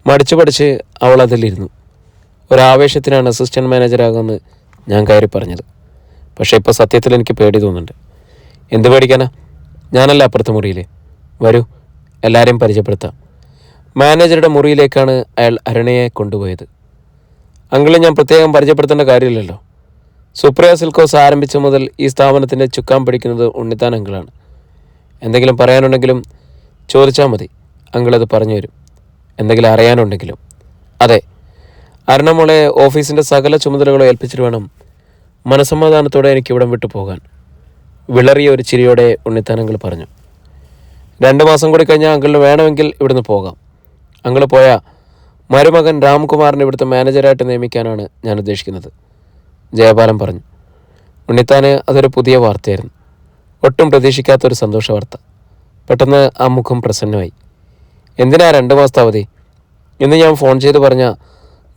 മടിച്ചു പഠിച്ച് അവൾ അതിലിരുന്നു. ഒരാവേശത്തിനാണ് അസിസ്റ്റൻറ്റ് മാനേജറാകുമെന്ന് ഞാൻ കയറി പറഞ്ഞത്. പക്ഷേ ഇപ്പോൾ സത്യത്തിൽ എനിക്ക് പേടി തോന്നുന്നുണ്ട്. എന്ത് പേടിക്കാനാ? ഞാനല്ല അപ്പുറത്തെ മുറിയിൽ. വരൂ, എല്ലാവരെയും പരിചയപ്പെടുത്താം. മാനേജറുടെ മുറിയിലേക്കാണ് അയാൾ അരുണയെ കൊണ്ടുപോയത്. അങ്കിളെ ഞാൻ പ്രത്യേകം പരിചയപ്പെടുത്തേണ്ട കാര്യമില്ലല്ലോ. സുപ്രിയ സിൽക്ക് ഹൗസ് ആരംഭിച്ച മുതൽ ഈ സ്ഥാപനത്തിൻ്റെ ചുക്കാൻ പിടിക്കുന്നത് ഉണ്ണിത്താൻ അങ്കിളാണ്. എന്തെങ്കിലും പറയാനുണ്ടെങ്കിലും ചോദിച്ചാൽ മതി, അങ്കിളത് പറഞ്ഞു തരും. എന്തെങ്കിലും അറിയാനുണ്ടെങ്കിലും. അതെ, അരുണമോളെ ഓഫീസിൻ്റെ സകല ചുമതലകളും ഏൽപ്പിച്ചിട്ട് വേണം മനസ്സമാധാനത്തോടെ എനിക്ക് ഇവിടം വിട്ടു പോകാൻ. വിളറിയ ഒരു ചിരിയോടെ ഉണ്ണിത്താൻ അങ്കിൾ പറഞ്ഞു. 2 മാസം കൂടി കഴിഞ്ഞാൽ അങ്കിളിന് വേണമെങ്കിൽ ഇവിടുന്ന് പോകാം. അങ്കിൾ പോയാൽ മരുമകൻ രാംകുമാറിനെ ഇവിടുത്തെ മാനേജറായിട്ട് നിയമിക്കാനാണ് ഞാൻ ഉദ്ദേശിക്കുന്നത്, ജയപാലൻ പറഞ്ഞു. ഉണ്ണിത്താന് അതൊരു പുതിയ വാർത്തയായിരുന്നു. ഒട്ടും പ്രതീക്ഷിക്കാത്തൊരു സന്തോഷ വാർത്ത. പെട്ടെന്ന് ആ മുഖം പ്രസന്നമായി. എന്തിനാ 2 മാസത്തെ അവധി? ഇന്ന് ഞാൻ ഫോൺ ചെയ്ത് പറഞ്ഞാൽ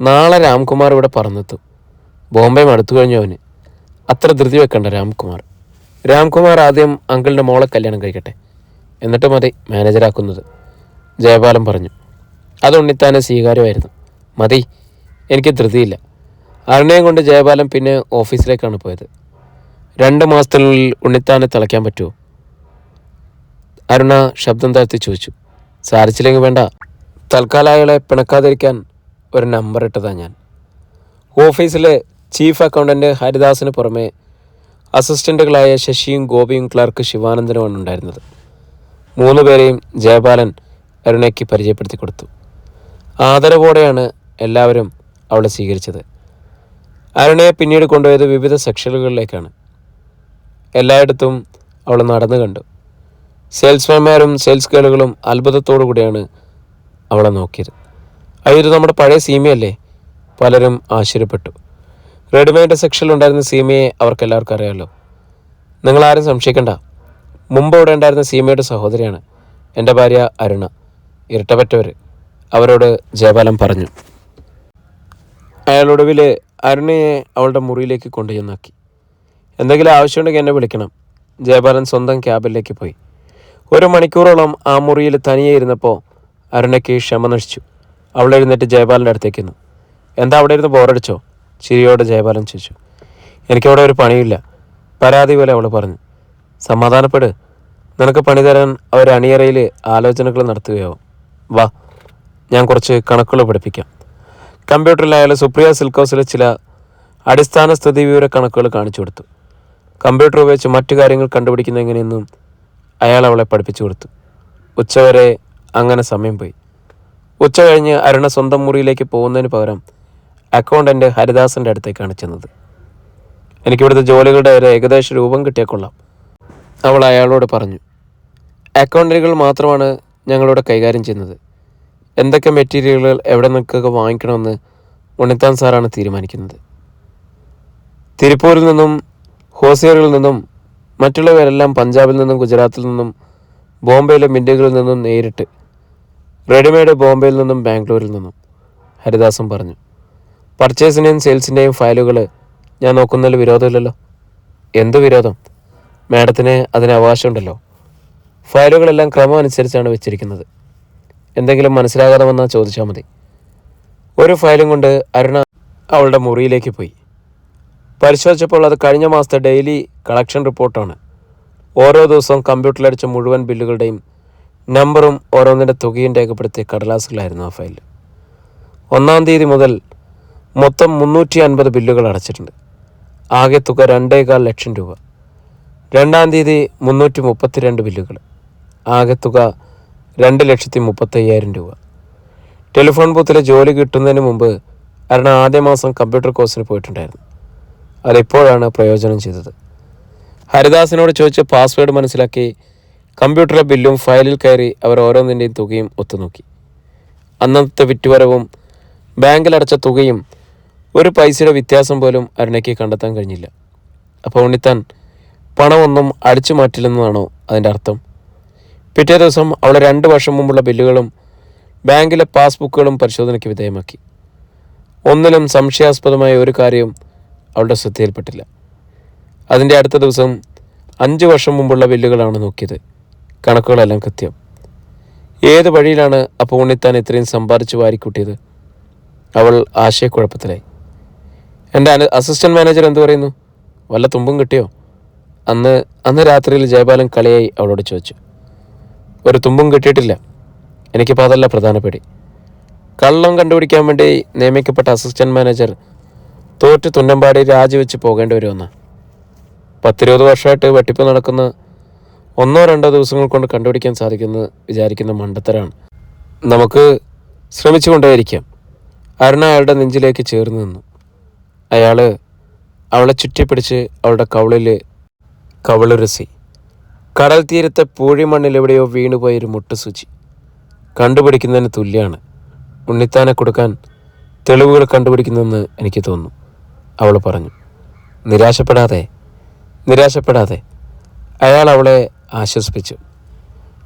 നാളെ രാംകുമാർ ഇവിടെ പറന്നെത്തും. ബോംബെ മടുത്തു കഴിഞ്ഞു അവന്. അത്ര ധൃതി വെക്കണ്ട രാംകുമാർ ആദ്യം അങ്കിളിൻ്റെ മോളെ കല്യാണം കഴിക്കട്ടെ, എന്നിട്ട് മതി മാനേജറാക്കുന്നത്, ജയപാലൻ പറഞ്ഞു. അത് ഉണ്ണിത്താനെ സ്വീകാര്യമായിരുന്നു. മതി, എനിക്ക് ധൃതിയില്ല. അരുണയും കൊണ്ട് ജയപാലൻ പിന്നെ ഓഫീസിലേക്കാണ് പോയത്. 2 മാസത്തിനുള്ളിൽ ഉണ്ണിത്താനെ തിളയ്ക്കാൻ പറ്റുമോ? അരുണ ശബ്ദം താഴ്ത്തി ചോദിച്ചു. സാധിച്ചില്ലെങ്കിൽ വേണ്ട, തൽക്കാലം അയാളെ പിണക്കാതിരിക്കാൻ ഒരു നമ്പർ ഇട്ടതാണ് ഞാൻ. ഓഫീസിലെ ചീഫ് അക്കൗണ്ടൻറ്റ് ഹരിദാസിന് പുറമെ അസിസ്റ്റൻറ്റുകളായ ശശിയും ഗോപിയും ക്ലർക്ക് ശിവാനന്ദനുമാണ് ഉണ്ടായിരുന്നത്. 3 പേരെയും ജയപാലൻ അരുണയ്ക്ക് പരിചയപ്പെടുത്തി കൊടുത്തു. ആദരവോടെയാണ് എല്ലാവരും അവളെ സ്വീകരിച്ചത്. അരുണയെ പിന്നീട് കൊണ്ടുപോയത് വിവിധ സെക്ഷനുകളിലേക്കാണ്. എല്ലായിടത്തും അവൾ നടന്നു കണ്ടു. സെയിൽസ്മാൻമാരും സെയിൽസ് ഗേളുകളും അത്ഭുതത്തോടു കൂടിയാണ് അവളെ നോക്കിയത്. ഇത് നമ്മുടെ പഴയ സീമയല്ലേ? പലരും ആശ്ചര്യപ്പെട്ടു. റെഡിമെയ്ഡ് സെക്ഷനിലുണ്ടായിരുന്ന സീമയെ അവർക്കെല്ലാവർക്കും അറിയാമല്ലോ. നിങ്ങളാരും സംശയിക്കണ്ട, മുമ്പ് ഇവിടെ ഉണ്ടായിരുന്ന സീമയുടെ സഹോദരിയാണ് എൻ്റെ ഭാര്യ അരുണ. ഇരട്ടപ്പറ്റവർ, അവരോട് ജയപാലൻ പറഞ്ഞു. അയാളൊടുവിൽ അരുണയെ അവളുടെ മുറിയിലേക്ക് കൊണ്ടുചെന്നാക്കി. എന്തെങ്കിലും ആവശ്യമുണ്ടെങ്കിൽ എന്നെ വിളിക്കണം. ജയപാലൻ സ്വന്തം ക്യാബിലേക്ക് പോയി. 1 മണിക്കൂറോളം ആ മുറിയിൽ തനിയെ ഇരുന്നപ്പോൾ അരുണയ്ക്ക് ക്ഷമ നശിച്ചു. അവൾ എഴുന്നേറ്റ് ജയപാലൻ്റെ അടുത്തേക്ക് നിന്നു. എന്താ അവിടെ ഇരുന്ന് ബോറടിച്ചോ? ചിരിയോടെ ജയപാലൻ ചോദിച്ചു. എനിക്കവിടെ ഒരു പണിയില്ല, പരാതി പോലെ അവൾ പറഞ്ഞു. സമാധാനപ്പെട്, നിനക്ക് പണി തരാൻ അവർ അണിയറയിൽ ആലോചനകൾ നടത്തുകയാവും. വാ, ഞാൻ കുറച്ച് കണക്കുകൾ പഠിപ്പിക്കാം. കമ്പ്യൂട്ടറിൽ അയാൾ സുപ്രിയ സിൽക്ക് ഹൗസിലെ ചില അടിസ്ഥാന സ്ഥിതിവിവര കണക്കുകൾ കാണിച്ചു കൊടുത്തു. കമ്പ്യൂട്ടർ ഉപയോഗിച്ച് മറ്റു കാര്യങ്ങൾ കണ്ടുപിടിക്കുന്ന എങ്ങനെയെന്നും അയാൾ അവളെ പഠിപ്പിച്ചു കൊടുത്തു. ഉച്ചവരെ അങ്ങനെ സമയം പോയി. ഉച്ച കഴിഞ്ഞ് അരുണ സ്വന്തം മുറിയിലേക്ക് പോകുന്നതിന് പകരം അക്കൗണ്ടൻറ്റ് ഹരിദാസിൻ്റെ അടുത്തേക്കാണ് ചെന്നത്. എനിക്കിവിടുത്തെ ജോലികളുടെ ഒരു ഏകദേശ രൂപം കിട്ടിയാൽ കൊള്ളാം, അവൾ അയാളോട് പറഞ്ഞു. അക്കൗണ്ടന്റുകൾ മാത്രമാണ് ഞങ്ങളിവിടെ കൈകാര്യം ചെയ്യുന്നത്. എന്തൊക്കെ മെറ്റീരിയലുകൾ എവിടെ നിന്നൊക്കെ വാങ്ങിക്കണമെന്ന് ഉണ്ണിത്താൻ സാറാണ് തീരുമാനിക്കുന്നത്. തിരുപ്പൂരിൽ നിന്നും, ഹോസിയറിൽ നിന്നും, മറ്റുള്ളവരെല്ലാം പഞ്ചാബിൽ നിന്നും, ഗുജറാത്തിൽ നിന്നും, ബോംബെയിലെ മില്ലുകളിൽ നിന്നും നേരിട്ട്, റെഡിമെയ്ഡ് ബോംബെയിൽ നിന്നും ബാംഗ്ലൂരിൽ നിന്നും, ഹരിദാസും പറഞ്ഞു. പർച്ചേസിൻ്റെയും സെയിൽസിൻ്റെയും ഫയലുകൾ ഞാൻ നോക്കുന്നതിൽ വിരോധമില്ലല്ലോ? എന്തു വിരോധം? മാഡത്തിന് അതിന് അവകാശമുണ്ടല്ലോ. ഫയലുകളെല്ലാം ക്രമം അനുസരിച്ചാണ് വെച്ചിരിക്കുന്നത്. എന്തെങ്കിലും മനസ്സിലാകാതെ വന്നാൽ ചോദിച്ചാൽ മതി. ഒരു ഫയലും കൊണ്ട് അരുണ അവളുടെ മുറിയിലേക്ക് പോയി. പരിശോധിച്ചപ്പോൾ അത് കഴിഞ്ഞ മാസത്തെ ഡെയിലി കളക്ഷൻ റിപ്പോർട്ടാണ്. ഓരോ ദിവസവും കമ്പ്യൂട്ടറിലടിച്ച മുഴുവൻ ബില്ലുകളുടെയും നമ്പറും ഓരോന്നിൻ്റെ തുകയും രേഖപ്പെടുത്തിയ കടലാസുകളായിരുന്നു ആ ഫയൽ. 1-ാം തീയതി മുതൽ മൊത്തം 350 ബില്ലുകൾ അടച്ചിട്ടുണ്ട്. ആകെ തുക 2.25 ലക്ഷം രൂപ. 2-ാം തീയതി 332 ബില്ലുകൾ. ആകെ തുക 2,35,000 രൂപ. ടെലിഫോൺ ബൂത്തിലെ ജോലി കിട്ടുന്നതിന് മുമ്പ് അരുണ ആദ്യ മാസം കമ്പ്യൂട്ടർ കോഴ്സിന് പോയിട്ടുണ്ടായിരുന്നു. അതിപ്പോഴാണ് പ്രയോജനം ചെയ്തത്. ഹരിദാസിനോട് ചോദിച്ച് പാസ്വേഡ് മനസ്സിലാക്കി കമ്പ്യൂട്ടറിലെ ബില്ലും ഫയലിൽ കയറി അവർ ഓരോന്നിൻ്റെയും തുകയും ഒത്തുനോക്കി. അന്നത്തെ വിറ്റുവരവും ബാങ്കിലടച്ച തുകയും ഒരു പൈസയുടെ വ്യത്യാസം പോലും അരുണയ്ക്ക് കണ്ടെത്താൻ കഴിഞ്ഞില്ല. അപ്പോൾ ഉണ്ണിത്താൻ പണമൊന്നും അടിച്ചു മാറ്റില്ലെന്നാണോ അതിൻ്റെ അർത്ഥം? പിറ്റേ ദിവസം അവൾ 2 വർഷം മുമ്പുള്ള ബില്ലുകളും ബാങ്കിലെ പാസ്ബുക്കുകളും പരിശോധനയ്ക്ക് വിധേയമാക്കി. ഒന്നിലും സംശയാസ്പദമായ ഒരു കാര്യവും അവളുടെ ശ്രദ്ധയിൽപ്പെട്ടില്ല. അതിൻ്റെ അടുത്ത ദിവസം 5 വർഷം മുമ്പുള്ള ബില്ലുകളാണ് നോക്കിയത്. കണക്കുകളെല്ലാം കൃത്യം. ഏത് വഴിയിലാണ് അപ്പോൾ ഉണ്ണിത്താൻ ഇത്രയും സമ്പാദിച്ചു വാരിക്കൂട്ടിയത്? അവൾ ആശയക്കുഴപ്പത്തിലായി. എൻ്റെ അസിസ്റ്റൻറ്റ് മാനേജർ എന്തു പറയുന്നു? വല്ല തുമ്പും കിട്ടിയോ? അന്ന് രാത്രിയിൽ ജയപാലൻ കളിയായി അവളോട് ചോദിച്ചു. ഒരു തുമ്പും കിട്ടിയിട്ടില്ല. എനിക്കിപ്പോൾ അതല്ല പ്രധാന പേടി. കള്ളം കണ്ടുപിടിക്കാൻ വേണ്ടി നിയമിക്കപ്പെട്ട അസിസ്റ്റൻറ്റ് മാനേജർ തോറ്റ് തുന്നമ്പാടി രാജിവെച്ച് പോകേണ്ടി വരുമെന്ന്. 10-20 വർഷമായിട്ട് വെട്ടിപ്പ് നടക്കുന്ന 1-2 ദിവസങ്ങൾ കൊണ്ട് കണ്ടുപിടിക്കാൻ സാധിക്കുമെന്ന് വിചാരിക്കുന്ന മണ്ടത്തരാണ്. നമുക്ക് ശ്രമിച്ചു കൊണ്ടേയിരിക്കാം. അരുണ അയാളുടെ നെഞ്ചിലേക്ക് ചേർന്ന് നിന്നു. അയാൾ അവളെ ചുറ്റിപ്പിടിച്ച് അവളുടെ കവിളുരസി. കടൽ തീരത്തെ പൂഴിമണ്ണിലെവിടെയോ വീണുപോയൊരു മുട്ടുസൂചി. കണ്ടുപിടിക്കുന്നതിന് തുല്യമാണ് ഉണ്ണിത്താനെ കൊടുക്കാൻ തെളിവുകൾ കണ്ടുപിടിക്കുന്നതെന്ന് എനിക്ക് തോന്നുന്നു, അവൾ പറഞ്ഞു. നിരാശപ്പെടാതെ അയാൾ അവളെ ആശ്വസിപ്പിച്ചു.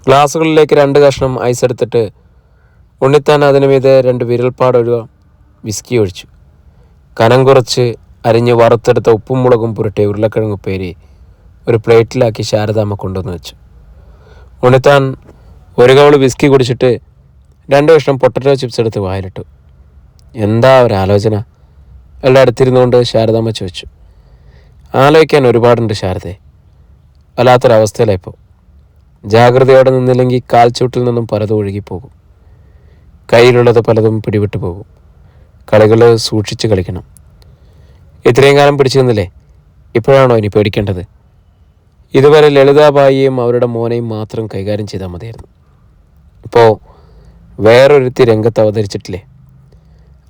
ഗ്ലാസുകളിലേക്ക് 2 കഷ്ണം ഐസ് എടുത്തിട്ട് ഉണ്ണിത്താൻ അതിനു മീതെ 2 വിരൽപ്പാടൊഴുക വിസ്കി ഒഴിച്ചു. കനം കുറച്ച് അരിഞ്ഞ് വറുത്തെടുത്ത ഉപ്പും മുളകും പുരട്ടിയ ഉരുളക്കിഴങ്ങ് ഉപ്പേരി ഒരു പ്ലേറ്റിലാക്കി ശാരദാമ്മ കൊണ്ടുവന്ന് വെച്ചു. ഉണ്ണിത്താൻ ഒരു കവള് വിസ്കി കുടിച്ചിട്ട് 2 കഷ്ണം പൊട്ടറ്റോ ചിപ്സ് എടുത്ത് വായിലിട്ടു. എന്താ ഒരാലോചന? അയാളുടെ അടുത്തിരുന്നുകൊണ്ട് ശാരദാമ്മ ചോദിച്ചു. ആലോചിക്കാൻ ഒരുപാടുണ്ട് ശാരദേ. വല്ലാത്തൊരവസ്ഥയിലായിപ്പോൾ. ജാഗ്രതയോടെ നിന്നില്ലെങ്കിൽ കാൽച്ചൂട്ടിൽ നിന്നും പലതും ഒഴുകിപ്പോകും. കയ്യിലുള്ളത് പലതും പിടിവിട്ടു പോകും. കളികൾ സൂക്ഷിച്ച് കളിക്കണം. ഇത്രയും കാലം പിടിച്ചു നിന്നില്ലേ, ഇപ്പോഴാണോ ഇനി പേടിക്കേണ്ടത്? ഇതുവരെ ലളിതാബായിയെയും അവരുടെ മോനെയും മാത്രം കൈകാര്യം ചെയ്താൽ മതിയായിരുന്നു. ഇപ്പോൾ വേറൊരുത്തി രംഗത്ത് അവതരിച്ചിട്ടില്ലേ?